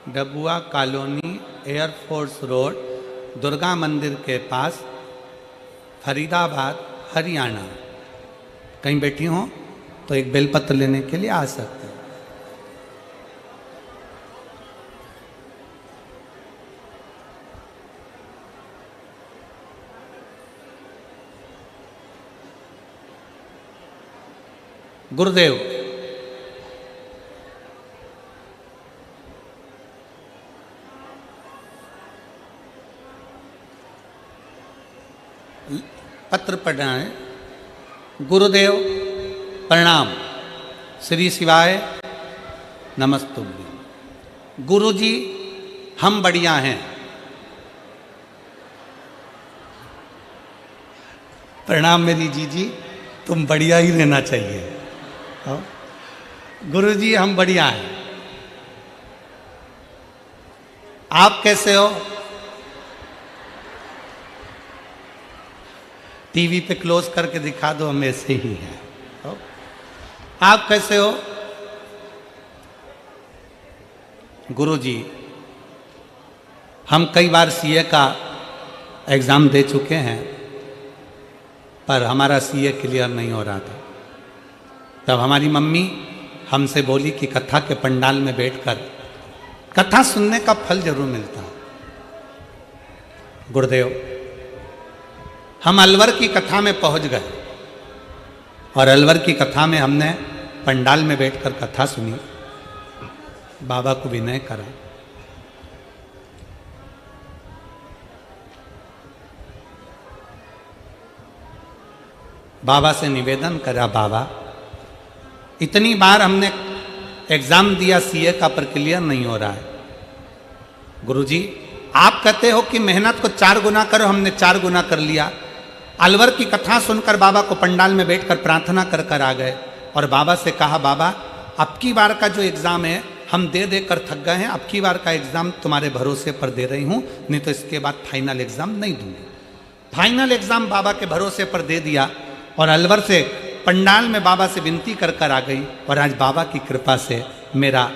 Dabua colony, air force road, Durga मंदिर के पास, फरीदाबाद, हरियाणा। कहीं बैठी हो तो एक बेलपत्र लेने के लिए आ सकते हैं। गुरुदेव पत्र पढ़ना है। गुरुदेव प्रणाम, श्री शिवाय नमस्तुभ्यं। गुरु जी हम बढ़िया हैं। प्रणाम मेरी जीजी, तुम बढ़िया ही रहना चाहिए। गुरु जी हम बढ़िया हैं, आप कैसे हो? टीवी पे क्लोज करके दिखा दो, हम ऐसे ही हैं। आप कैसे हो? गुरु जी हम कई बार सीए का एग्ज़ाम दे चुके हैं, पर हमारा सीए क्लियर नहीं हो रहा था। तब हमारी मम्मी हमसे बोली कि कथा के पंडाल में बैठकर कथा सुनने का फल जरूर मिलता है। गुरुदेव हम अलवर की कथा में पहुंच गए, और अलवर की कथा में हमने पंडाल में बैठकर कथा सुनी, बाबा को विनय करा। बाबा से निवेदन करा, बाबा इतनी बार हमने एग्जाम दिया सीए का, पर क्लियर नहीं हो रहा है। गुरुजी आप कहते हो कि मेहनत को 4 गुना करो, हमने 4 गुना कर लिया। अलवर की कथा सुनकर बाबा को पंडाल में बैठकर प्रार्थना कर कर आ गए, और बाबा से कहा, बाबा अब की बार का जो एग्ज़ाम है हम दे दे कर थक गए हैं, अब की बार का एग्ज़ाम तुम्हारे भरोसे पर दे रही हूँ, नहीं तो इसके बाद फाइनल एग्ज़ाम नहीं दूंगी। फाइनल एग्ज़ाम बाबा के भरोसे पर दे दिया, और अलवर से पंडाल में बाबा से विनती कर कर आ गई, और आज बाबा की कृपा से मेरा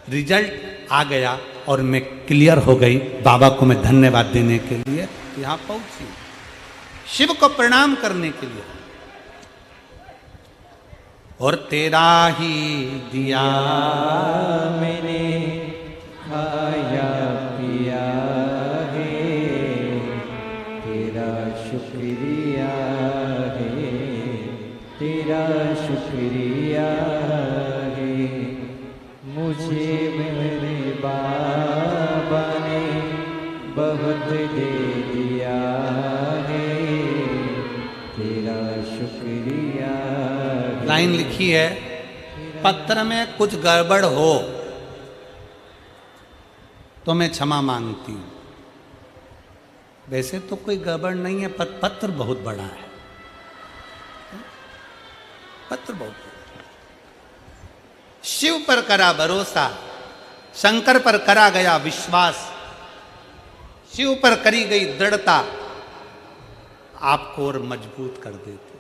रिजल्ट आ गया और मैं क्लियर हो गई। बाबा को मैं धन्यवाद देने के लिए यहाँ पहुंची, शिव को प्रणाम करने के लिए। और तेरा ही दिया मैंने खाया पिया है, तेरा शुक्रिया है, तेरा शुक्रिया है। मुझे मेरे बाबा ने बहुत दे दिया है, तेरा शुक्रिया। लाइन लिखी है, पत्र में कुछ गड़बड़ हो तो मैं क्षमा मांगती हूं। वैसे तो कोई गड़बड़ नहीं है, पर पत्र बहुत बड़ा है, पत्र बहुत बड़ा। शिव पर करा भरोसा, शंकर पर करा गया विश्वास, शिव पर करी गई दृढ़ता आपको और मजबूत कर देती।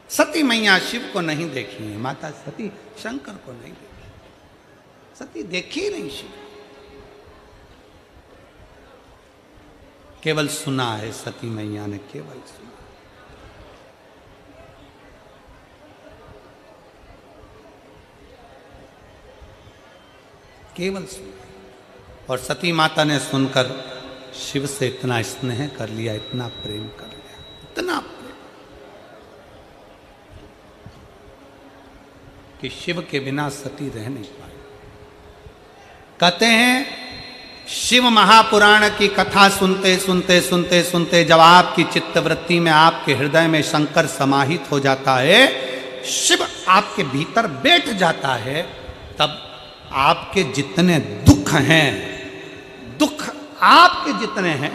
सती मैया शिव को नहीं देखी है, माता सती शंकर को नहीं देखी, सती देखी नहीं शिव, केवल सुना है, सती मैया ने केवल सुना। केवल सुना। और सती माता ने सुनकर शिव से इतना स्नेह कर लिया, इतना प्रेम कर लिया, इतना प्रेम कि शिव के बिना सती रह नहीं पाई। कहते हैं शिव महापुराण की कथा सुनते सुनते सुनते सुनते जब आपकी चित्तवृत्ति में, आपके हृदय में शंकर समाहित हो जाता है, शिव आपके भीतर बैठ जाता है, तब आपके जितने दुख हैं, दुख आपके जितने हैं,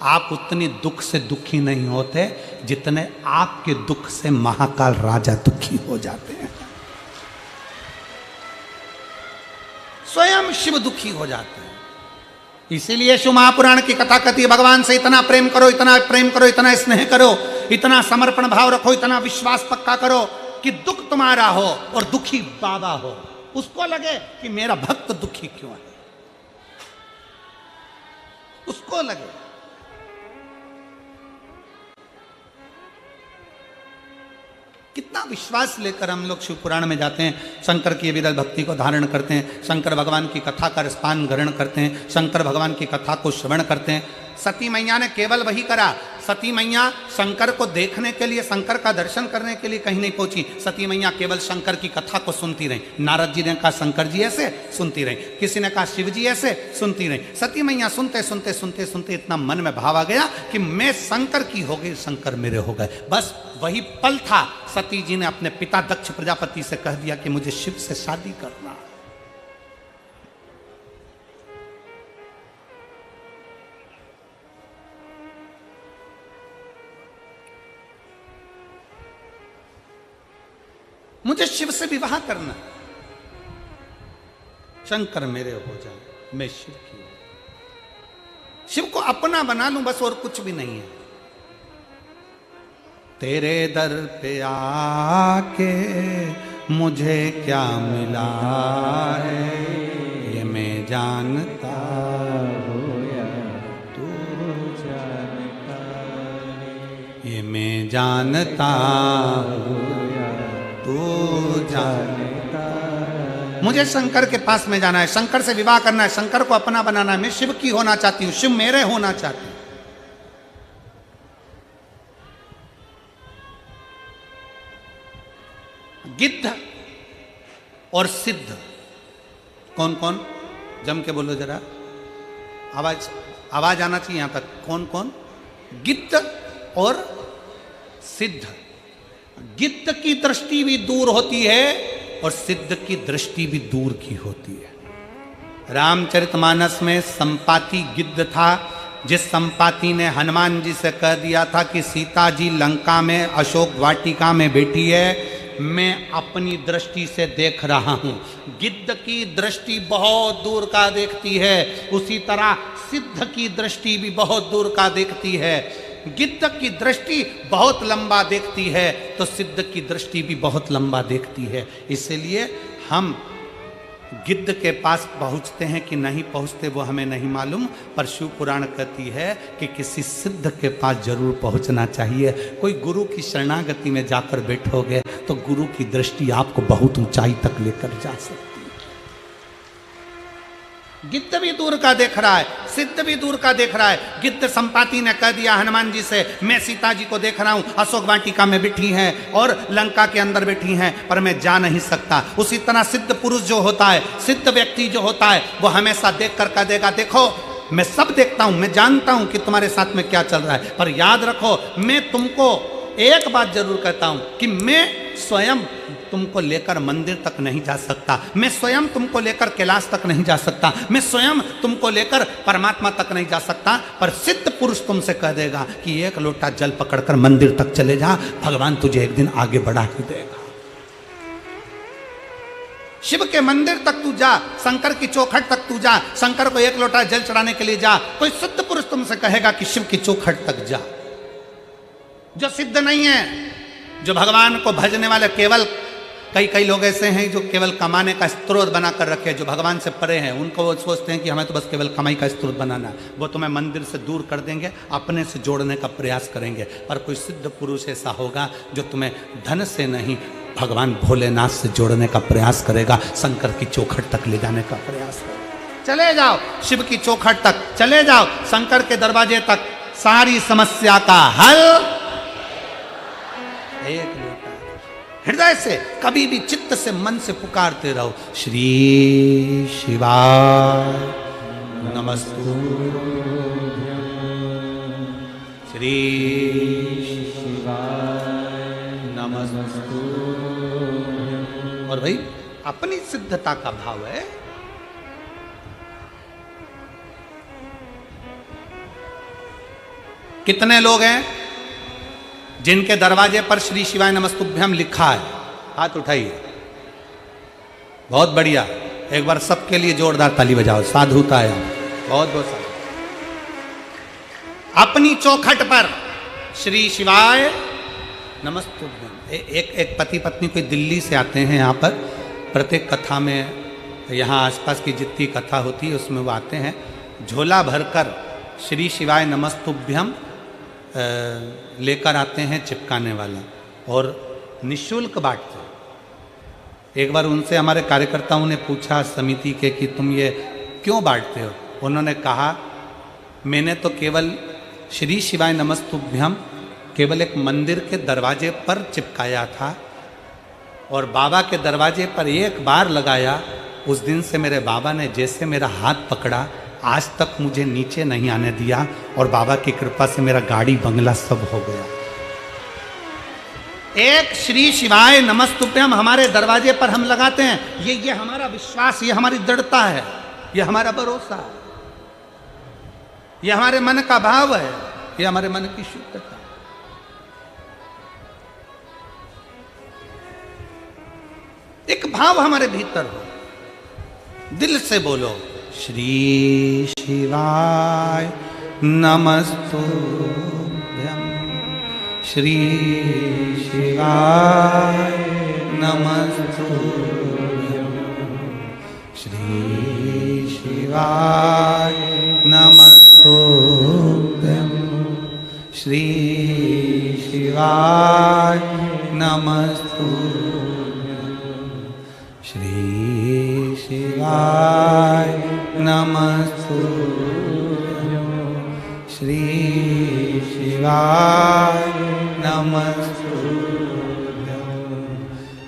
आप उतनी दुख से दुखी नहीं होते जितने आपके दुख से महाकाल राजा दुखी हो जाते हैं। स्वयं शिव दुखी हो जाते हैं। इसीलिए शिव महापुराण की कथा कहती है, भगवान से इतना प्रेम करो, इतना प्रेम करो, इतना स्नेह करो, इतना समर्पण भाव रखो, इतना विश्वास पक्का करो कि दुख तुम्हारा हो और दुखी बाबा हो, उसको लगे कि मेरा भक्त दुखी क्यों है, उसको लगे। कितना विश्वास लेकर हम लोग शिव पुराण में जाते हैं, शंकर की विरल भक्ति को धारण करते हैं, शंकर भगवान की कथा का रसपान ग्रहण करते हैं, शंकर भगवान की कथा को श्रवण करते हैं। सती मैया ने केवल वही करा। सती मैया शंकर को देखने के लिए, शंकर का दर्शन करने के लिए कहीं नहीं पहुंची। सती मैया केवल शंकर की कथा को सुनती रही। नारद जी ने कहा शंकर जी ऐसे, सुनती रही। किसी ने कहा शिव जी ऐसे, सुनती रही। सती मैया सुनते सुनते सुनते सुनते इतना मन में भाव आ गया कि मैं शंकर की हो गई, शंकर मेरे हो गए। बस वही पल था, सती जी ने अपने पिता दक्ष प्रजापति से कह दिया कि मुझे शिव से शादी करना। मुझे शिव से विवाह करना, शंकर मेरे हो जाए, मैं शिव की हूं, शिव को अपना बना लूं, बस और कुछ भी नहीं है। तेरे दर पे आके मुझे क्या मिला है, ये मैं जानता हूं या तू जानता है, ये मैं जानता हूं तू जानता है। मुझे शंकर के पास में जाना है, शंकर से विवाह करना है, शंकर को अपना बनाना है। मैं शिव की होना चाहती हूं, शिव मेरे होना चाहती हूं। गिद्ध और सिद्ध कौन कौन, जम के बोलो जरा, आवाज आना चाहिए यहां तक। कौन कौन? गिद्ध और सिद्ध। गिद्ध की दृष्टि भी दूर होती है और सिद्ध की दृष्टि भी दूर की होती है। रामचरितमानस में संपाति गिद्ध था, जिस संपाति ने हनुमान जी से कह दिया था कि सीता जी लंका में अशोक वाटिका में बैठी है, मैं अपनी दृष्टि से देख रहा हूं। गिद्ध की दृष्टि बहुत दूर का देखती है, उसी तरह सिद्ध की दृष्टि भी बहुत दूर का देखती है। गिद्ध की दृष्टि बहुत लंबा देखती है तो सिद्ध की दृष्टि भी बहुत लंबा देखती है। इसलिए हम गिद्ध के पास पहुंचते हैं कि नहीं पहुंचते वो हमें नहीं मालूम, पर शिव पुराण कहती है कि किसी सिद्ध के पास जरूर पहुंचना चाहिए। कोई गुरु की शरणागति में जाकर बैठोगे तो गुरु की दृष्टि आपको बहुत ऊंचाई तक लेकर जा सकती है। गिद्ध भी दूर का देख रहा है, सिद्ध भी दूर का देख रहा है। गिद्ध संपाति ने कह दिया हनुमान जी से, मैं सीता जी को देख रहा हूं, अशोक वाटिका में बैठी हैं और लंका के अंदर बैठी हैं, पर मैं जा नहीं सकता। उसी तरह सिद्ध पुरुष जो होता है, सिद्ध व्यक्ति जो होता है, वो हमेशा देख कर कह देगा, देखो मैं सब देखता हूं, मैं जानता हूं कि तुम्हारे साथ में क्या चल रहा है, पर याद रखो मैं तुमको एक बात जरूर कहता हूं कि मैं स्वयं तुमको लेकर मंदिर तक नहीं जा सकता, मैं स्वयं तुमको लेकर कैलाश तक नहीं जा सकता, मैं स्वयं तुमको लेकर परमात्मा तक नहीं जा सकता, पर सिद्ध पुरुष तुमसे कह देगा कि एक लोटा जल पकड़कर मंदिर तक चले जा, भगवान तुझे एक दिन आगे बढ़ा ही देगा। शिव के मंदिर तक तू जा, शंकर की चौखट तक तू जा, शंकर को एक लोटा जल चढ़ाने के लिए जा। कोई सिद्ध पुरुष तुमसे कहेगा कि शिव की चौखट तक जा, जो सिद्ध नहीं है, जो भगवान को भजने वाले केवल कई लोग ऐसे हैं जो केवल कमाने का स्रोत बना कर रखे, जो भगवान से परे हैं, उनको वो सोचते हैं कि हमें तो बस केवल कमाई का स्रोत बनाना है। वो तुम्हें मंदिर से दूर कर देंगे, अपने से जोड़ने का प्रयास करेंगे। पर कोई सिद्ध पुरुष ऐसा होगा जो तुम्हें धन से नहीं, भगवान भोलेनाथ से जोड़ने का प्रयास करेगा, शंकर की चौखट तक ले जाने का प्रयास करेगा। चले जाओ शिव की चौखट तक, चले जाओ शंकर के दरवाजे तक, सारी समस्या का हल एक लोटा। हृदय से कभी भी चित्त से मन से पुकारते रहो, श्री शिवाय नमस्तुभ्यं, श्री शिवाय नमस्तुभ्यं। और भाई अपनी सिद्धता का भाव है। कितने लोग हैं जिनके दरवाजे पर श्री शिवाय नमस्तुभ्यम लिखा है? हाथ उठाइए। बहुत बढ़िया, एक बार सबके लिए जोरदार ताली बजाओ। साधुता है, बहुत बहुत साधु। अपनी चौखट पर श्री शिवाय नमस्तुभ्यम। एक पति पत्नी कोई दिल्ली से आते हैं यहाँ पर, प्रत्येक कथा में, यहाँ आसपास की जितनी कथा होती है उसमें वो आते हैं, झोला भरकर श्री शिवाय नमस्तुभ्यम लेकर आते हैं चिपकाने वाला, और निःशुल्क बांटते हैं। एक बार उनसे हमारे कार्यकर्ताओं ने पूछा समिति के कि तुम ये क्यों बांटते हो? उन्होंने कहा मैंने तो केवल श्री शिवाय नमस्तुभ्यम केवल एक मंदिर के दरवाजे पर चिपकाया था, और बाबा के दरवाजे पर एक बार लगाया। उस दिन से मेरे बाबा ने जैसे मेरा हाथ पकड़ा, आज तक मुझे नीचे नहीं आने दिया, और बाबा की कृपा से मेरा गाड़ी बंगला सब हो गया। एक श्री शिवाय नमस्तुभ्यम हमारे दरवाजे पर हम लगाते हैं, ये हमारा विश्वास, ये हमारी दृढ़ता है, ये हमारा भरोसा है, ये हमारे मन का भाव है, ये हमारे मन की शुद्धता। एक भाव हमारे भीतर हो, दिल से बोलो, श्री शिवाय नमस्तुभ्यं, श्री शिवाय नमस्तुभ्यं, श्री शिवाय नमस्तुभ्यं, श्री शिवाय नमस्तुभ्यं, श्री शिवाय नमस्तुभ्यं, श्री शिवाय नमस्तुभ्यं,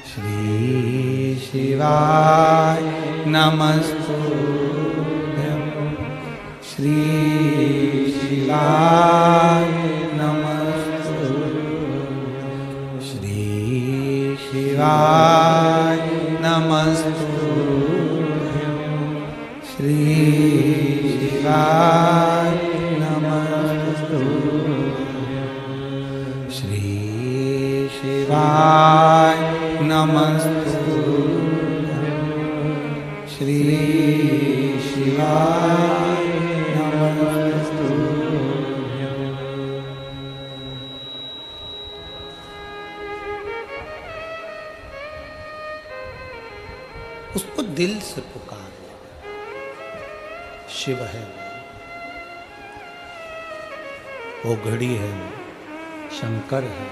श्री शिवाय नमस्तुभ्यं, श्री शिवाय नमस्तुभ्यं, श्री शिवाय नमस्तुभ्यं, श्री शिवाय नमस्तुभ्यं, श्री शिवाय नमस्तुभ्यं, श्री शिवाय नमस्तुभ्यं। उसको दिल से पुकार, शिव है वो घड़ी है, शंकर है।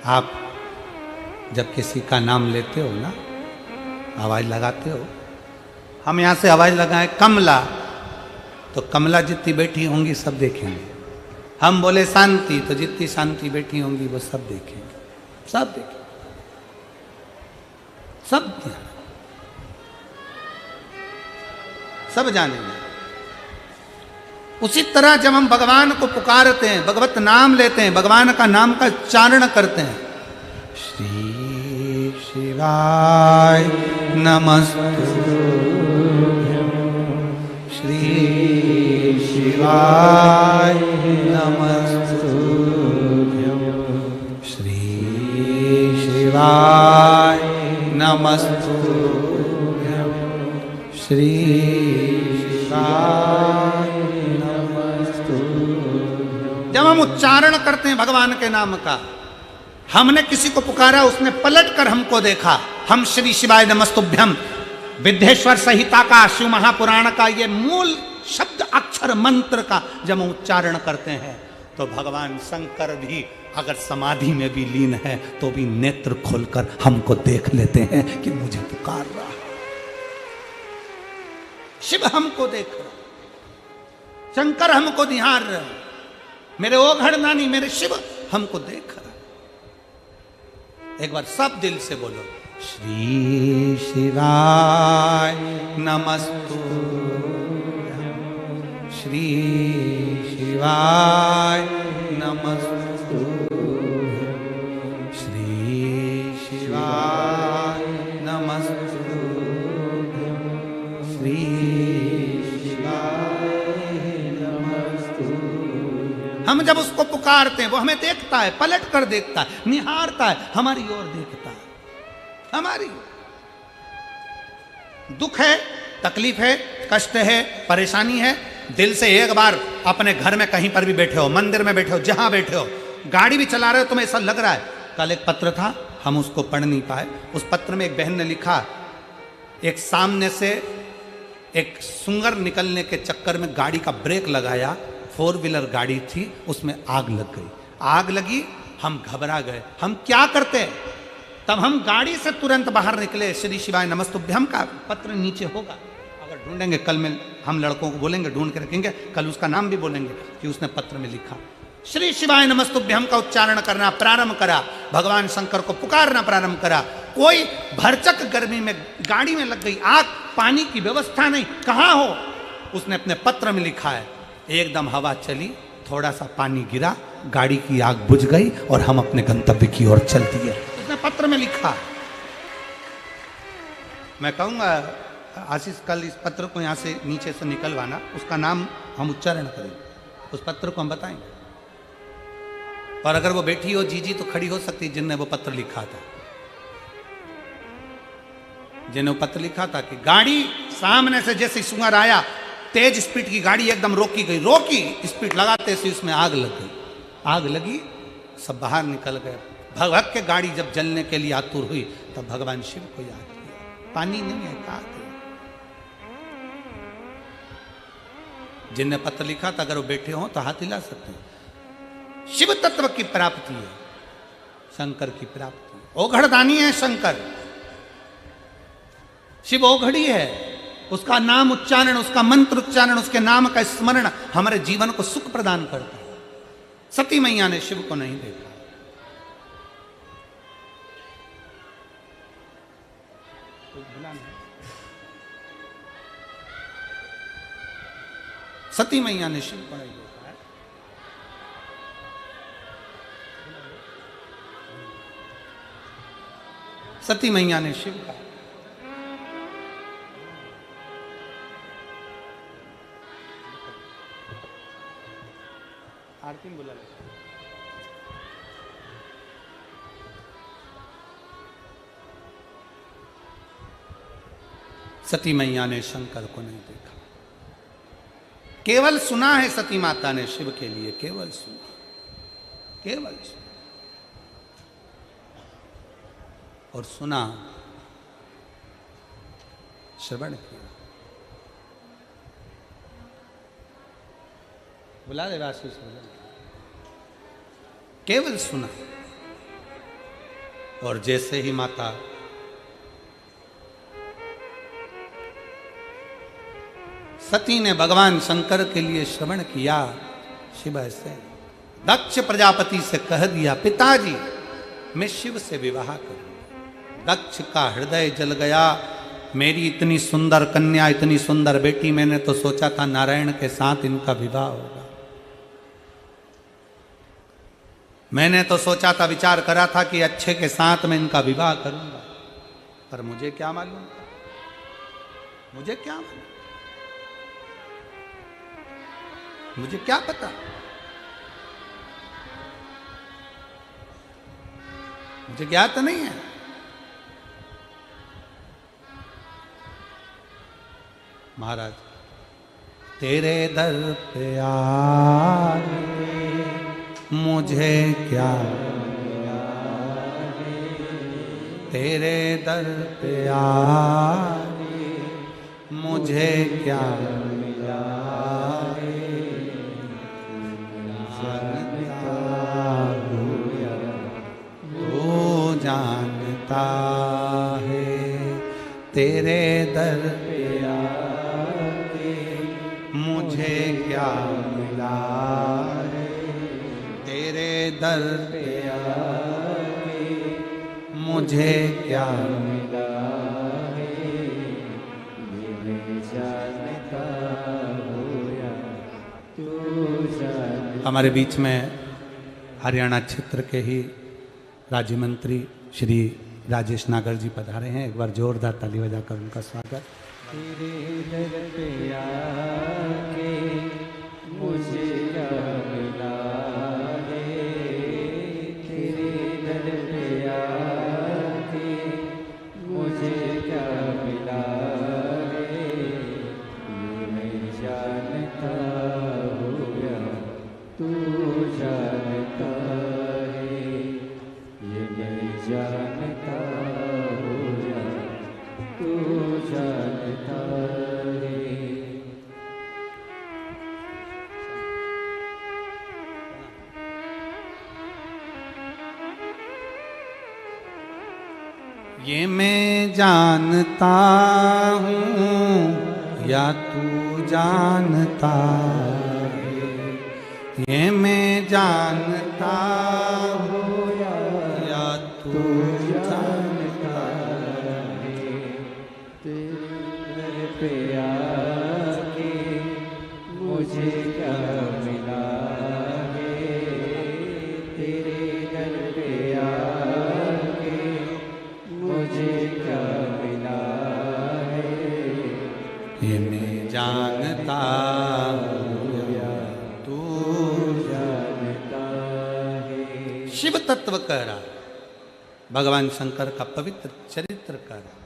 आप जब किसी का नाम लेते हो ना, आवाज लगाते हो, हम यहां से आवाज लगाएं कमला, तो कमला जितनी बैठी होंगी सब देखेंगे। हम बोले शांति, तो जितनी शांति बैठी होंगी वो सब देखेंगे, सब देखेंगे, सब सब जानेंगे। उसी तरह जब हम भगवान को पुकारते हैं, भगवत नाम लेते हैं, भगवान का नाम का उच्चारण करते हैं, श्री शिवाय नमस्तुभ्यं, श्री शिवाय नमस्तुभ्यं, श्री शिवाय। जब हम उच्चारण करते हैं भगवान के नाम का, हमने किसी को पुकारा, उसने पलट कर हमको देखा, हम श्री शिवाय नमस्तुभ्यम विद्येश्वर संहिता का, शिव महापुराण का ये मूल शब्द अक्षर मंत्र का जब हम उच्चारण करते हैं, तो भगवान शंकर भी अगर समाधि में भी लीन है तो भी नेत्र खोलकर हमको देख लेते हैं कि मुझे पुकार रहा है। शिव हमको देख रहा, शंकर हमको निहार रहे, मेरे ओघड़ नानी, मेरे शिव हमको देख रहा। एक बार सब दिल से बोलो, श्री शिवाय नमस्तुभ्यं, श्री शिवाय नमस्तुभ्यं, श्री शिवाय नमस्तुभ्यं, श्री हम जब उसको पुकारते हैं वो हमें देखता है, पलट कर देखता है, निहारता है, हमारी ओर देखता है, हमारी दुख है, तकलीफ है, कष्ट है, परेशानी है, दिल से एक बार अपने घर में कहीं पर भी बैठे हो, मंदिर में बैठे हो, जहां बैठे हो, गाड़ी भी चला रहे हो, तुम्हें ऐसा लग रहा है। कल एक पत्र था, हम उसको पढ़ नहीं पाए, उस पत्र में एक बहन ने लिखा, एक सामने से एक सुंगर निकलने के चक्कर में गाड़ी का ब्रेक लगाया, 4 व्हीलर गाड़ी थी, उसमें आग लग गई। आग लगी, हम घबरा गए, हम क्या करते? तब हम गाड़ी से तुरंत बाहर निकले, श्री शिवाय नमस्तुभ्यम का पत्र नीचे होगा, अगर ढूंढेंगे कल में हम लड़कों को बोलेंगे, ढूंढ के रखेंगे, कल उसका नाम भी बोलेंगे कि उसने पत्र में लिखा। श्री शिवाय नमस्तुभ्यम का उच्चारण करना प्रारंभ करा, भगवान शंकर को पुकारना प्रारंभ करा। कोई भरचक गर्मी में गाड़ी में लग गई आग, पानी की व्यवस्था नहीं, कहाँ हो? उसने अपने पत्र में लिखा है, एकदम हवा चली, थोड़ा सा पानी गिरा, गाड़ी की आग बुझ गई और हम अपने गंतव्य की ओर चल दिए। उसने पत्र में लिखा। मैं कहूँगा आशीष कल इस पत्र को यहाँ से नीचे से निकलवाना, उसका नाम हम उच्चारण करेंगे, उस पत्र को हम बताएंगे। और अगर वो बैठी हो जीजी तो खड़ी हो सकती है, जिनने वो पत्र लिखा था, जिन्हें वो पत्र लिखा था कि गाड़ी सामने से जैसे सुंगर आया, तेज स्पीड की गाड़ी एकदम रोकी गई, रोकी स्पीड लगाते से उसमें आग लग गई। आग लगी, सब बाहर निकल गए। भगभग के गाड़ी जब जलने के लिए आतुर हुई तब भगवान शिव को याद किया, पानी नहीं है, कहा थे? जिनने पत्र लिखा था अगर वो बैठे हो तो हाथ हिला सकते हैं। शिव तत्व की प्राप्ति है, शंकर की प्राप्ति। ओघड़दानी है शंकर, शिव ओघड़ी है, उसका नाम उच्चारण, उसका मंत्र उच्चारण, उसके नाम का स्मरण हमारे जीवन को सुख प्रदान करता है। सती मैया ने शिव को नहीं देखा, सती मैया ने शिव को नहीं देखा है। सती मैया ने शिव का आरती में बुला ले। सती मैया ने शंकर को नहीं देखा, केवल सुना है सती माता ने शिव के लिए, केवल सुना, केवल सुना। और सुना, श्रवण किया। बुला दे आशीष, केवल सुना। और जैसे ही माता सती ने भगवान शंकर के लिए श्रवण किया, शिव ऐसे दक्ष प्रजापति से कह दिया, पिताजी मैं शिव से विवाह करूं। दक्ष का हृदय जल गया, मेरी इतनी सुंदर कन्या, इतनी सुंदर बेटी, मैंने तो सोचा था नारायण के साथ इनका विवाह होगा। मैंने तो सोचा था, विचार करा था कि अच्छे के साथ मैं इनका विवाह करूंगा, पर मुझे क्या मालूम था, मुझे क्या मालूम, मुझे क्या पता, मुझे ज्ञात नहीं है। महाराज तेरे दर पे आके मुझे क्या मिला रे, तेरे दर पे आके मुझे क्या मिला रे, जानता है तेरे दर पे आके मुझे क्या मिला रे, तेरे दर पे आके मुझे क्या मिला रे, मैं जानता हूँ तू जानता। हमारे बीच में हरियाणा क्षेत्र के ही राज्य मंत्री श्री राजेश नागर जी पधारे हैं। एक बार जोरदार ताली बजाकर उनका स्वागत। तेरे दर पे आके मुझे क्या मिला रे, तेरे दर पे आके मुझे क्या मिला रे, ये मैं जानता हूँ या तू जानता है, ये मैं जानता हूँ या तू जानता है। ये मैं जानता हूँ या तू जानता है, ये मैं जानता हूँ या तू जानता है, तेरे दर पे आके मुझे क्या मिला रे, तेरे दर पे आके मुझे क्या मिला रे, ये मैं जानता हूँ या तू जानता है। शिव तत्व कह रहा, भगवान शंकर का पवित्र चरित्र कह रहा,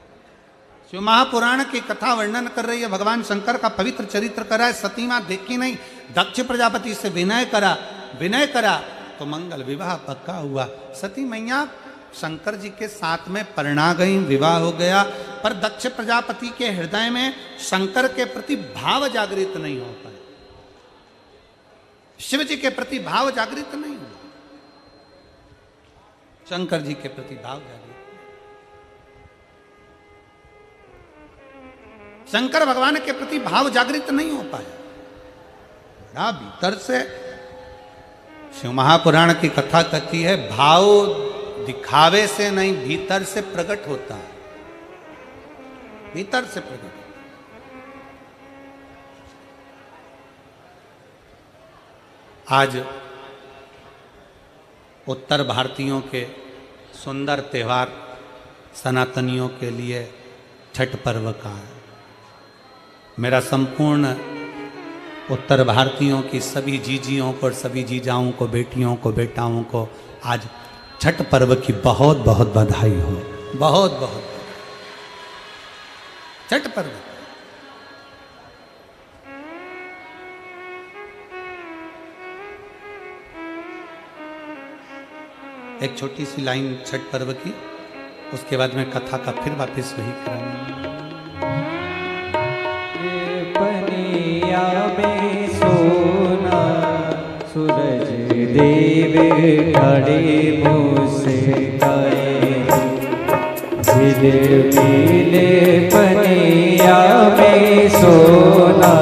शिव महापुराण की कथा वर्णन कर रही है, भगवान शंकर का पवित्र चरित्र कर रहा है। सती मां देखी नहीं, दक्ष प्रजापति से विनय करा तो मंगल विवाह पक्का हुआ। सती मैया शंकर जी के साथ में परिणा गई, विवाह हो गया, पर दक्ष प्रजापति के हृदय में शंकर के प्रति भाव जागृत नहीं हो पाए, शिव जी के प्रति भाव जागृत नहीं हुआ, शंकर जी के प्रति भाव जागृत। शंकर भगवान के प्रति भाव जागृत नहीं हो पाया। बड़ा भीतर से शिव महापुराण की कथा कहती है, भाव दिखावे से नहीं भीतर से प्रकट होता है, भीतर से प्रकट। आज उत्तर भारतीयों के सुंदर त्यौहार सनातनियों के लिए छठ पर्व का है। मेरा संपूर्ण उत्तर भारतीयों की सभी जीजियों को और सभी जीजाओं को, बेटियों को, बेटाओं को आज छठ पर्व की बहुत बहुत बधाई हो, बहुत बहुत छठ पर्व। एक छोटी सी लाइन छठ पर्व की, उसके बाद में कथा का फिर वापस वही करेंगे। पनिया में सोना सूरज देव खड़े मुस्काए, झिलमिले पनिया में सोना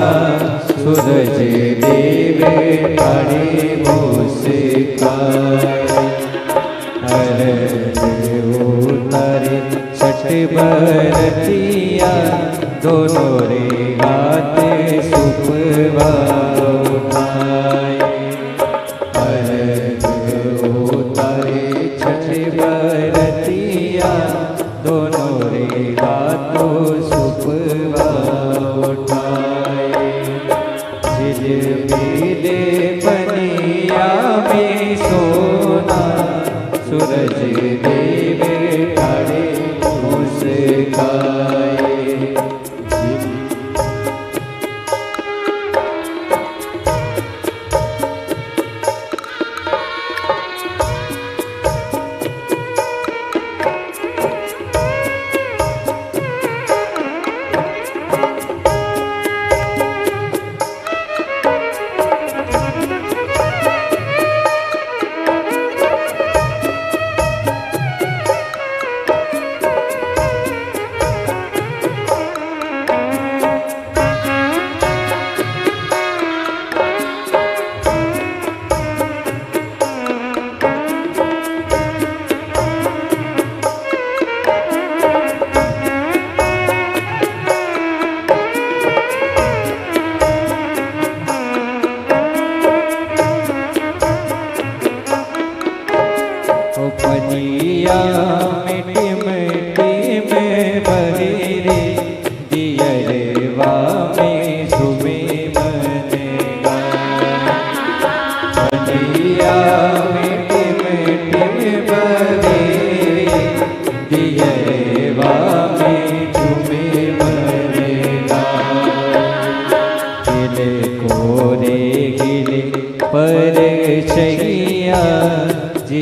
सूरज देव खड़े मुस्काए, उतारे छठ बरतिया दोनों रे हाथ सुपवा उठाए, उतारे छठ बरतिया दोनों रे हाथों सुपवा उठाए, झिलमिले पनिया में सोना सूरज देव खड़े मुस्काए,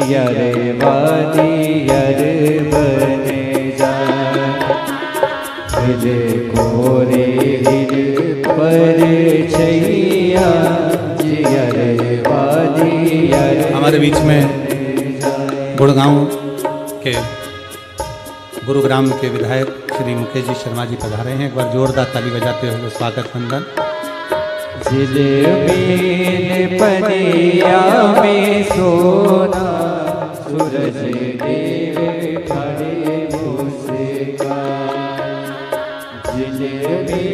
जियर वादियर बने जाए। हिल कोरे हिल पर छैया जियर वादियर। हमारे बीच में गुड़गांव के गुरुग्राम के विधायक श्री मुकेश जी शर्मा जी पधारे हैं। एक बार जोरदार ताली बजाते हुए स्वागत वंदन। जिलेबी पनिया में सोना सूरज देव खड़े मुस्कान। जिलेबी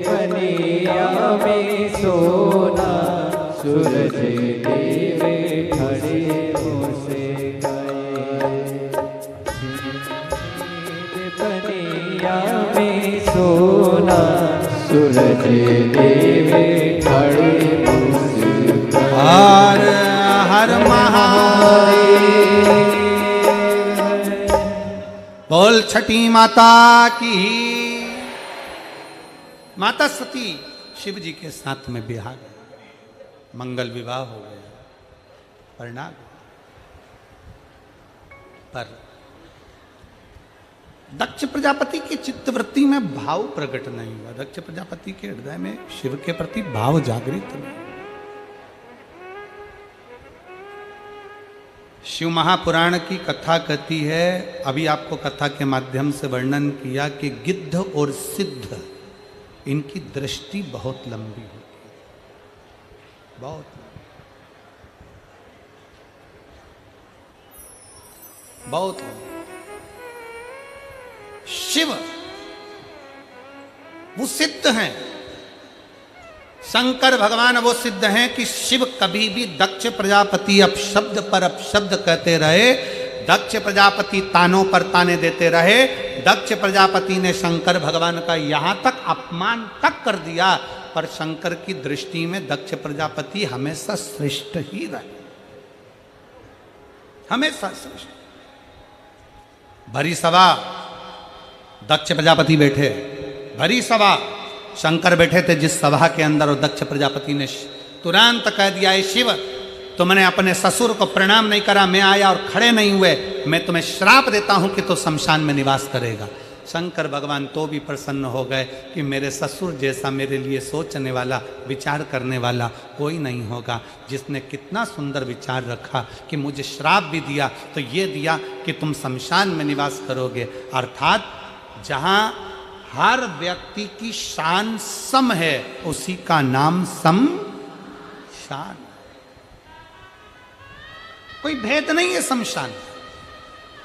पनिया में सोना सूरज देव खड़े पनिया में सोना सूरज देव खड़े हर हर महादेव। बोल छठी माता की। माता सती शिव जी के साथ में बिहार मंगल विवाह हो गया, परिणाम पर दक्ष प्रजापति की चित्तवृत्ति में भाव प्रकट नहीं हुआ। दक्ष प्रजापति के हृदय में शिव के प्रति भाव जागृत नहीं। शिव महापुराण की कथा कहती है, अभी आपको कथा के माध्यम से वर्णन किया कि गिद्ध और सिद्ध इनकी दृष्टि बहुत लंबी होती है, बहुत बहुत लंबी। शिव वो सिद्ध हैं, शंकर भगवान वो सिद्ध हैं कि शिव कभी भी दक्ष प्रजापति अपशब्द पर अपशब्द कहते रहे, दक्ष प्रजापति तानों पर ताने देते रहे, दक्ष प्रजापति ने शंकर भगवान का यहां तक अपमान तक कर दिया, पर शंकर की दृष्टि में दक्ष प्रजापति हमेशा श्रेष्ठ ही रहे, हमेशा श्रेष्ठ। भरी सभा दक्ष प्रजापति बैठे, भरी सभा शंकर बैठे थे जिस सभा के अंदर, और दक्ष प्रजापति ने तुरंत कह दिया, शिव तुमने अपने ससुर को प्रणाम नहीं करा, मैं आया और खड़े नहीं हुए, मैं तुम्हें श्राप देता हूं कि तो शमशान में निवास करेगा। शंकर भगवान तो भी प्रसन्न हो गए कि मेरे ससुर जैसा मेरे लिए सोचने वाला, विचार करने वाला कोई नहीं होगा, जिसने कितना सुंदर विचार रखा कि मुझे श्राप भी दिया तो ये दिया कि तुम शमशान में निवास करोगे। अर्थात जहां हर व्यक्ति की शान सम है, उसी का नाम सम शान। कोई भेद नहीं है शमशान।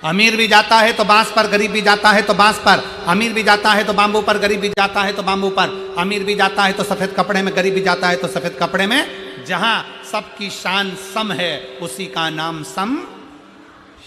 अमीर भी जाता है तो बांस पर, गरीब भी जाता है तो बांस पर, अमीर भी जाता है तो बांबू पर, गरीब भी जाता है तो बांबू पर, अमीर भी जाता है तो सफेद कपड़े में, गरीब भी जाता है तो सफेद कपड़े में। जहां सबकी शान सम है, उसी का नाम सम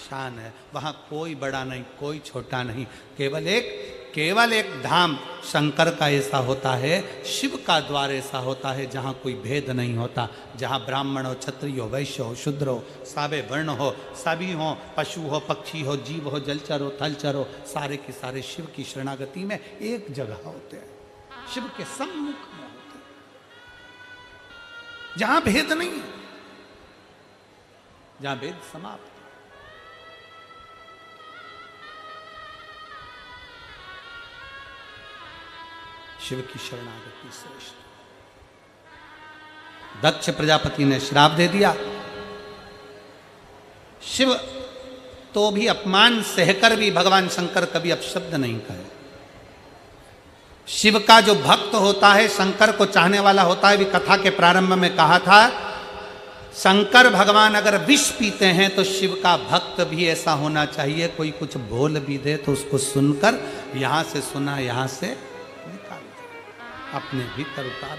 शान है। वहां कोई बड़ा नहीं, कोई छोटा नहीं, केवल एक धाम शंकर का ऐसा होता है, शिव का द्वार ऐसा होता है जहाँ कोई भेद नहीं होता, जहाँ ब्राह्मण हो, क्षत्रिय हो, वैश्य हो, शूद्र हो, साबे वर्ण हो, सभी हो, पशु हो, पक्षी हो, जीव हो, जलचर हो, थलचर हो, सारे के सारे शिव की शरणागति में एक जगह होते हैं, शिव के सम्मुख में होते हैं, जहाँ भेद नहीं है, जहाँ भेद समाप्त। शिव की शरणागति श्रेष्ठ। दक्ष प्रजापति ने श्राप दे दिया, शिव तो भी अपमान सहकर भी भगवान शंकर कभी अपशब्द नहीं कहे। शिव का जो भक्त होता है, शंकर को चाहने वाला होता है, भी कथा के प्रारंभ में कहा था, शंकर भगवान अगर विष पीते हैं तो शिव का भक्त भी ऐसा होना चाहिए, कोई कुछ बोल भी दे तो उसको सुनकर, यहां से सुना यहां से निकाल दे, अपने भीतर उतार।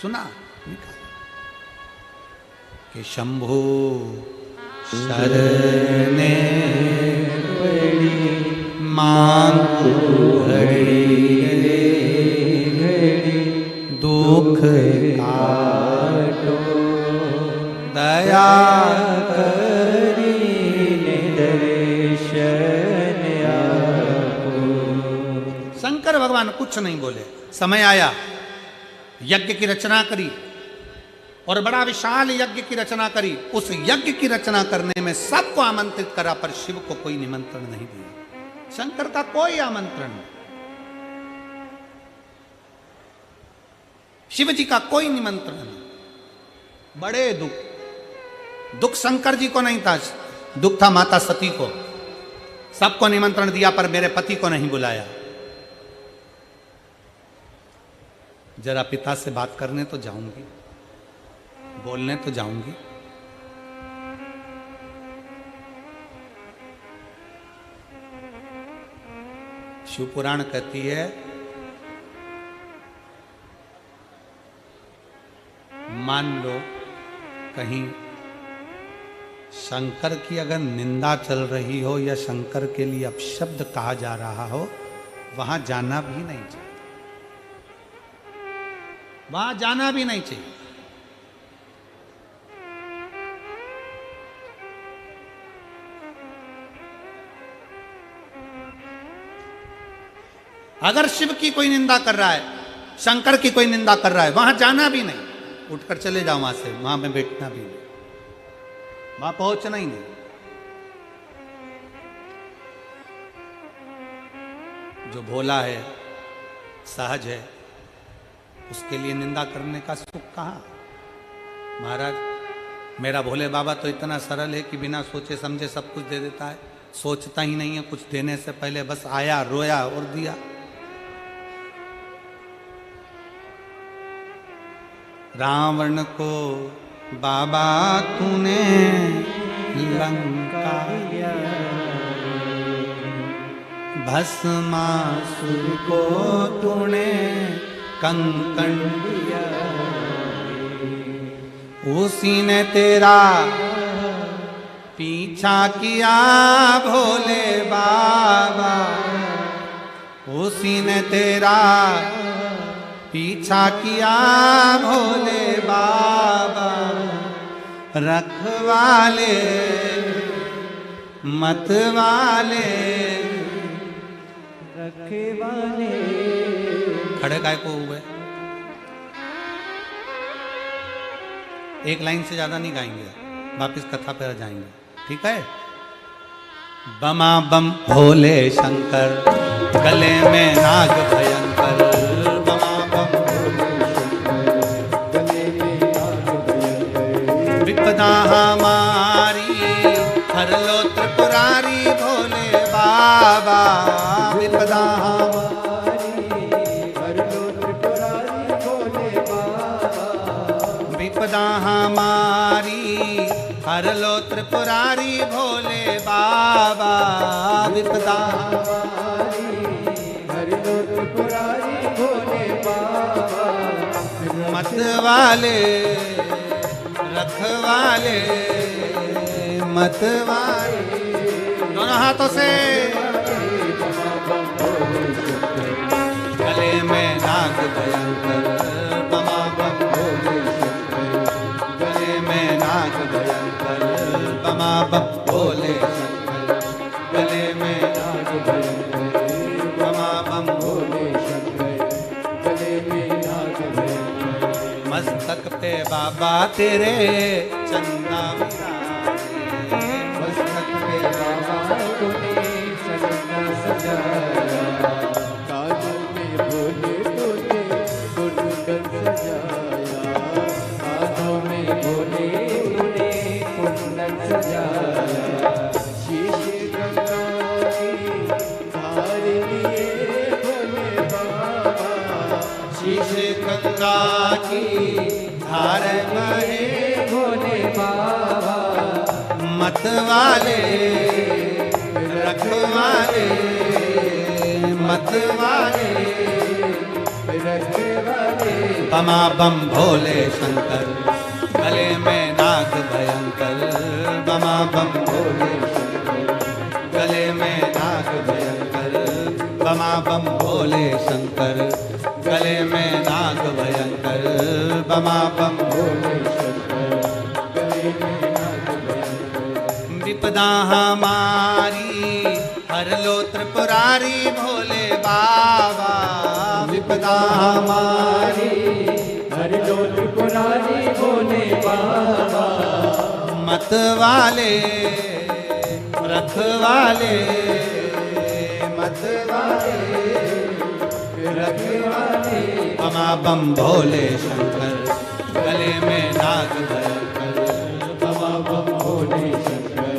सुना निकाल कि शंभु शरणे मांगू घड़ी दुख काटो दया करी दर्शन आपो। शंकर भगवान कुछ नहीं बोले। समय आया यज्ञ की रचना करी और बड़ा विशाल यज्ञ की रचना करी। उस यज्ञ की रचना करने में सबको आमंत्रित करा, पर शिव को कोई निमंत्रण नहीं दिया। शंकर का कोई आमंत्रण नहीं, शिव जी का कोई निमंत्रण नहीं। बड़े दुख शंकर जी को नहीं था, दुख था माता सती को। सबको निमंत्रण दिया पर मेरे पति को नहीं बुलाया। जरा पिता से बात करने तो जाऊंगी, बोलने तो जाऊंगी। शिव पुराण कहती है, मान लो कहीं शंकर की अगर निंदा चल रही हो या शंकर के लिए अपशब्द कहा जा रहा हो, वहां जाना भी नहीं चाहिए, वहां जाना भी नहीं चाहिए। अगर शिव की कोई निंदा कर रहा है, शंकर की कोई निंदा कर रहा है, वहां जाना भी नहीं, उठकर चले जाओ वहां से, वहां में बैठना भी नहीं, वहां पहुंचना ही नहीं। जो भोला है, सहज है, उसके लिए निंदा करने का सुख कहां। महाराज, मेरा भोले बाबा तो इतना सरल है कि बिना सोचे समझे सब कुछ दे देता है, सोचता ही नहीं है कुछ देने से पहले, बस आया, रोया और दिया। रावण को बाबा तूने लंका, भस्मासुर को तूने कंकण दिया, उसी ने तेरा पीछा किया भोले बाबा, उसी ने तेरा पीछा किया भोले बाबा। रखवाले मतवाले रखवाले। खड़े काय को हुए, एक लाइन से ज्यादा नहीं गाएंगे, वापिस कथा पे आ जाएंगे, ठीक है। बमा बम भोले शंकर, गले में नाग भयंकर, बमा बम गले में नाग भयंकर, विपदा हमारी हर लो त्रिपुरारी भोले बाबा, विपदा हमारी हर लो त्रिपुरारी भोले बाबा, विपदा हमारी हर लो त्रिपुरारी भोले बाबा, विपदा हमारी हर लो त्रिपुरारी भोले बाबा। मतवाले रखवाले मतवाले, दोनों हाथों से। गले में नाग भयंकर, बमा बम भोले शंकर, गले में नाग भयंकर, बमा बम भोले शंकर, गले में नाग भयंकर, बमा बम भोले शंकर, गले में नाग भयंकर। मस्तक पे बाबा तेरे चंदा विराजे, मस्तक पे बाबा तूने चंदा सजाया, काजों में भोले तूने कुंदन सजाया, काजों में भोले तूने कुंदन सजाया। शीश गंगा की धार लिए भोले बाबा, शीश गंगा की धार बहे भोले बाबा। मतवाले रखवाले मतवाले, रखवाले बमा बम भोले शंकर, गले में नाग भयंकर, बमा बम भोले शंकर, गले में नाग भयंकर, बमा बम भोले शंकर, गले में नाग भयंकर, बमा बम भोले शंकर, गले में नाग भयंकर। विपदा हमारी हर लो त्रिपुरारी भोले बाबा, विपदा हमारी लो त्रिपुरारी भोले बाबा। मत वाले रखवाले मत वाले रखवाले बमा बम भोले शंकर गले में नाग भयंकर बमा बम भोले शंकर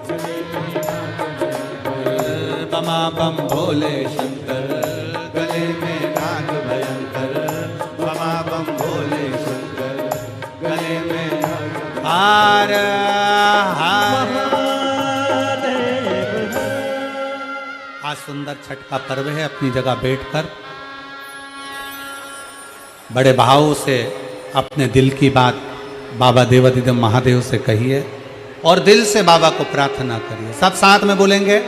गले में नाग भयंकर। बमा बम भोले शंकर गले में नाग भयंकर बमा बम भोले शंकर गले में हार हार। आज सुंदर छठ का पर्व है। अपनी जगह बैठकर बड़े भाव से अपने दिल की बात बाबा देवाधिदेव महादेव से कहिए और दिल से बाबा को प्रार्थना करिए। सब साथ में बोलेंगे।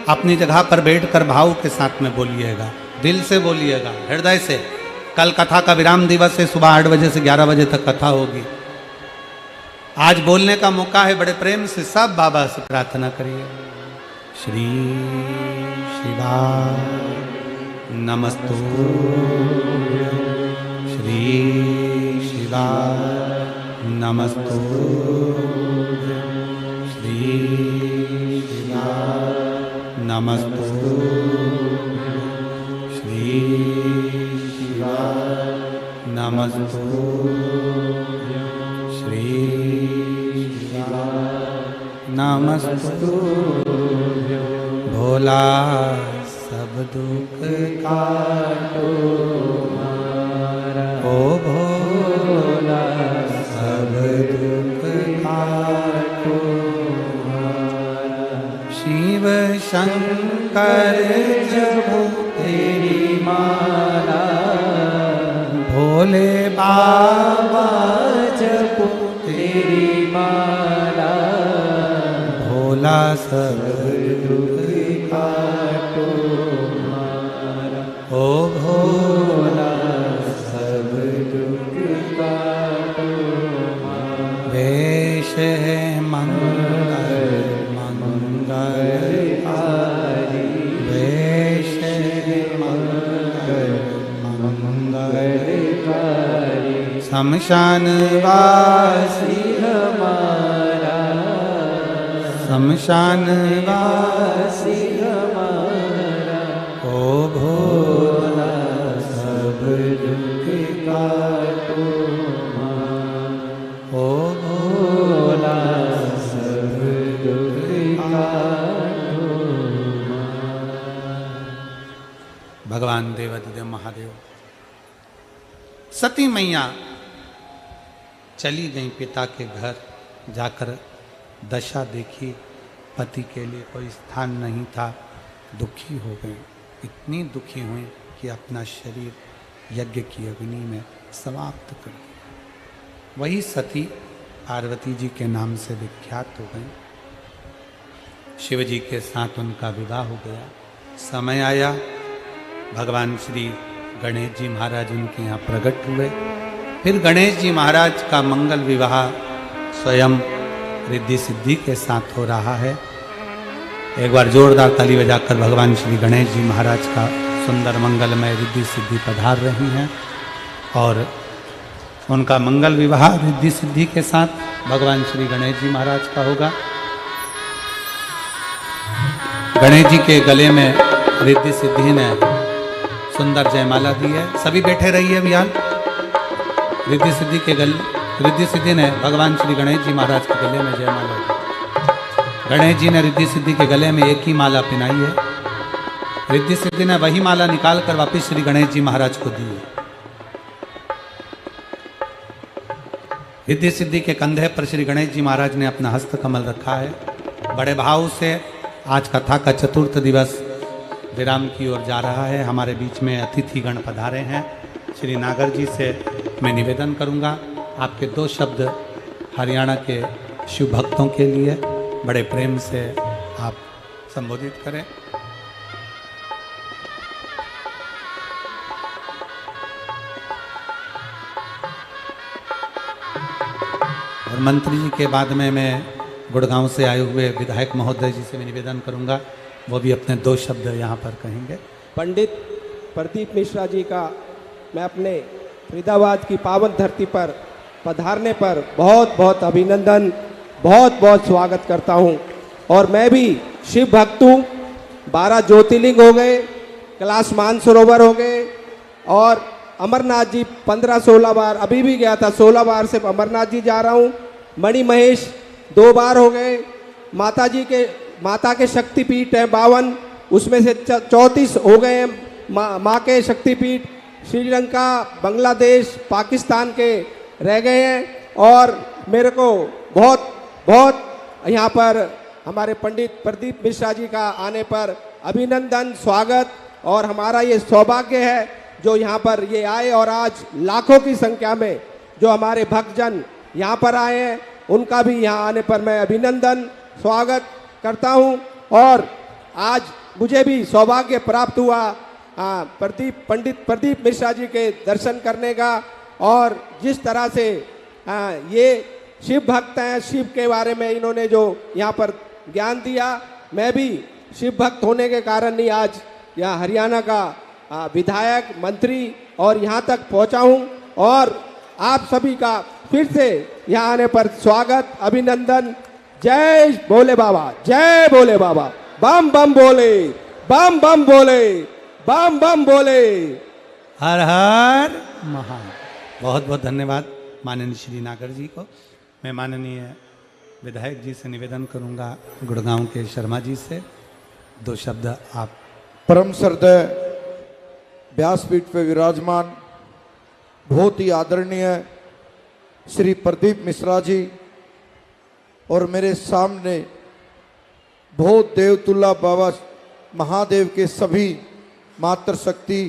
अपनी जगह पर बैठकर भाव के साथ में बोलिएगा, दिल से बोलिएगा, हृदय से। कल कथा का विराम दिवस है, सुबह 8 बजे से 11 बजे तक कथा होगी। आज बोलने का मौका है। बड़े प्रेम से सब बाबा से प्रार्थना करिए। श्री शिवाय नमस्तुभ्यं श्री शिवाय नमस्तुभ्यं श्री शिवाय नमस्तुभ्यं श्री शिवाय नमस्तुभ्यं श्री शिवाय नमस्तुभ्यं। भोला सब दुख काटो ओ भोला सब दुख काटो। शिव शंकर जपो तेरी माला भोले बाबा जपो तेरी माला भोला सब दुख काटो ओ भोला सब दुख काटो। वेश है मंगल मंगलकारी वेश है मंगल मंगलकारी। शमशान वासी हमारा शमशान वासी हमारा ओ भोला सब दुख काटो ओ भोला सब दुख काटो। भगवान देवाधिदेव महादेव। सती मैया चली गई पिता के घर, जाकर दशा देखी, पति के लिए कोई स्थान नहीं था, दुखी हो गई। इतनी दुखी हुई कि अपना शरीर यज्ञ की अग्नि में समाप्त कर दिया। वही सती पार्वती जी के नाम से विख्यात हो गई। शिव जी के साथ उनका विवाह हो गया। समय आया, भगवान श्री गणेश जी महाराज उनके यहाँ प्रकट हुए। फिर गणेश जी महाराज का मंगल विवाह स्वयं रिद्धि सिद्धि के साथ हो रहा है। एक बार जोरदार ताली बजाकर भगवान श्री गणेश जी महाराज का सुंदर मंगलमय रिद्धि सिद्धि पधार रही हैं और उनका मंगल विवाह रिद्धि सिद्धि के साथ भगवान श्री गणेश जी महाराज का होगा। गणेश जी के गले में रिद्धि सिद्धि ने सुंदर जयमाला दी है। सभी बैठे रहिए भैया। रिद्धि सिद्धि ने भगवान श्री गणेश जी महाराज के गले में जयमाला दी। गणेश जी ने रिद्धि सिद्धि के गले में एक ही माला पहनाई है। रिद्धि सिद्धि ने वही माला निकाल कर वापिस श्री गणेश जी महाराज को दी है। रिद्धि सिद्धि के कंधे पर श्री गणेश जी महाराज ने अपना हस्त कमल रखा है। बड़े भाव से आज कथा का चतुर्थ दिवस विराम की ओर जा रहा है। हमारे बीच में अतिथिगण पधारे हैं। श्री नागर जी से मैं निवेदन करूंगा, आपके 2 शब्द हरियाणा के शिव भक्तों के लिए बड़े प्रेम से आप संबोधित करें। और मंत्री जी के बाद में मैं गुड़गांव से आए हुए विधायक महोदय जी से मैं निवेदन करूंगा, वो भी अपने 2 शब्द यहाँ पर कहेंगे। पंडित प्रदीप मिश्रा जी का मैं अपने फरीदाबाद की पावन धरती पर पधारने पर बहुत बहुत अभिनंदन, बहुत बहुत स्वागत करता हूं। और मैं भी शिव भक्त हूँ। 12 ज्योतिर्लिंग हो गए, कैलाश मानसरोवर हो गए और अमरनाथ जी 15-16 बार, अभी भी गया था 16 बार से अमरनाथ जी जा रहा हूँ। मणि महेश 2 बार हो गए। माता के शक्तिपीठ हैं 52, उसमें से 34 हो गए हैं माँ के शक्तिपीठ। श्रीलंका, बांग्लादेश, पाकिस्तान के रह गए हैं। और मेरे को बहुत बहुत यहाँ पर हमारे पंडित प्रदीप मिश्रा जी का आने पर अभिनंदन, स्वागत। और हमारा ये सौभाग्य है जो यहाँ पर ये आए और आज लाखों की संख्या में जो हमारे भक्तजन यहाँ पर आए हैं, उनका भी यहाँ आने पर मैं अभिनंदन, स्वागत करता हूँ। और आज मुझे भी सौभाग्य प्राप्त हुआ पंडित प्रदीप मिश्रा जी के दर्शन करने का। और जिस तरह से ये शिव भक्त हैं, शिव के बारे में इन्होंने जो यहाँ पर ज्ञान दिया, मैं भी शिव भक्त होने के कारण ही आज यहाँ हरियाणा का विधायक, मंत्री और यहाँ तक पहुँचा हूँ। और आप सभी का फिर से यहाँ आने पर स्वागत, अभिनंदन। जय भोले बाबा, जय भोले बाबा। बम बम बोले, बम बम बोले, बम बम बोले। हर हर महादेव। बहुत बहुत धन्यवाद माननीय श्री नागर जी को। मैं माननीय विधायक जी से निवेदन करूंगा, गुड़गांव के शर्मा जी से 2 शब्द आप। परम श्रद्धेय व्यासपीठ पे विराजमान बहुत ही आदरणीय श्री प्रदीप मिश्रा जी और मेरे सामने बहुत देवतुल्ला बाबा महादेव के सभी मातृशक्ति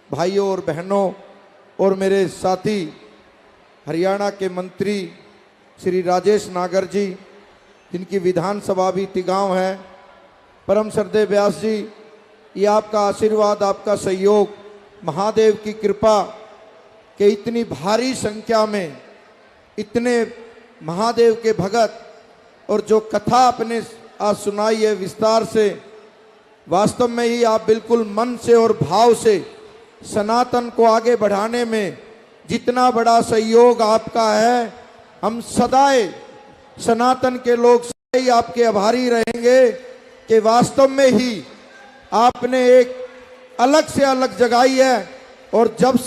भाइयों और बहनों और मेरे साथी हरियाणा के मंत्री श्री राजेश नागर जी, जिनकी विधानसभा भी तिगांव है। परम श्रद्धेय व्यास जी, ये आपका आशीर्वाद, आपका सहयोग, महादेव की कृपा के इतनी भारी संख्या में इतने महादेव के भगत और जो कथा आपने आज सुनाई है विस्तार से, वास्तव में ही आप बिल्कुल मन से और भाव से सनातन को आगे बढ़ाने में जितना बड़ा सहयोग आपका है, हम सदाए सनातन के लोग सदाई आपके आभारी रहेंगे कि वास्तव में ही आपने एक अलग से अलग जगाई है। और जब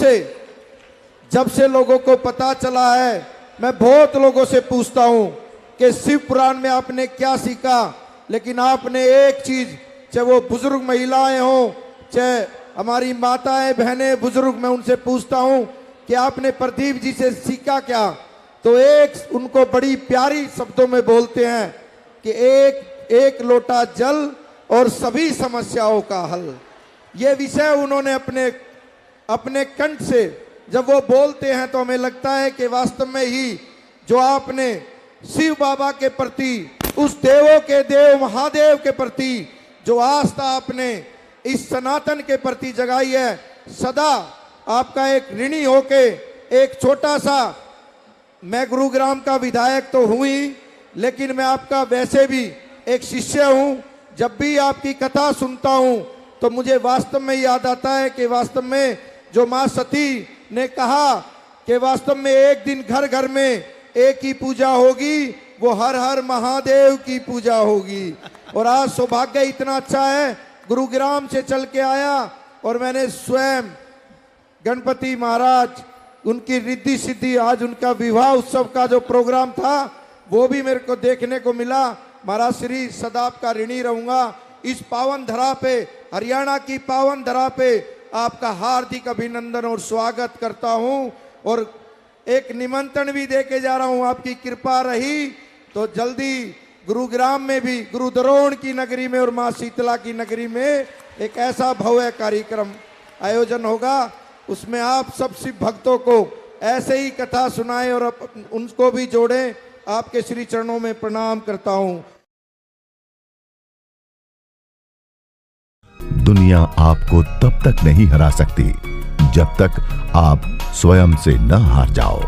से लोगों को पता चला है, मैं बहुत लोगों से पूछता हूं कि शिव पुराण में आपने क्या सीखा, लेकिन आपने एक चीज, चाहे वो बुजुर्ग महिलाएं हों, चाहे हमारी माताएं, बहनें, बुजुर्ग, मैं उनसे पूछता हूं कि आपने प्रदीप जी से सीखा क्या, तो एक उनको बड़ी प्यारी शब्दों में बोलते हैं कि एक लोटा जल और सभी समस्याओं का हल। ये विषय उन्होंने अपने कंठ से जब वो बोलते हैं तो हमें लगता है कि वास्तव में ही जो आपने शिव बाबा के प्रति, उस देवों के देव महादेव के प्रति जो आस्था आपने इस सनातन के प्रति जगाई है, सदा आपका एक ऋणी होके एक छोटा सा, मैं गुरुग्राम का विधायक तो हूं ही, लेकिन मैं आपका वैसे भी एक शिष्य हूं। जब भी आपकी कथा सुनता हूं तो मुझे वास्तव में याद आता है कि वास्तव में जो माँ सती ने कहा कि वास्तव में एक दिन घर घर में एक ही पूजा होगी, वो हर हर महादेव की पूजा होगी। और आज सौभाग्य इतना अच्छा है, गुरुग्राम से चल के आया और मैंने स्वयं गणपति महाराज, उनकी रिद्धि सिद्धि, आज उनका विवाह उत्सव का जो प्रोग्राम था वो भी मेरे को देखने को मिला। महाराज श्री सदा आपका ऋणी रहूंगा। इस पावन धरा पे, हरियाणा की पावन धरा पे आपका हार्दिक अभिनंदन और स्वागत करता हूं। और एक निमंत्रण भी देके जा रहा हूं, आपकी कृपा रही तो जल्दी गुरुग्राम में भी, गुरु द्रोण की नगरी में और मां शीतला की नगरी में एक ऐसा भव्य कार्यक्रम आयोजन होगा। उसमें आप सब शिव भक्तों को ऐसे ही कथा सुनाएं और उनको भी जोड़ें। आपके श्री चरणों में प्रणाम करता हूं। दुनिया आपको तब तक नहीं हरा सकती जब तक आप स्वयं से न हार जाओ।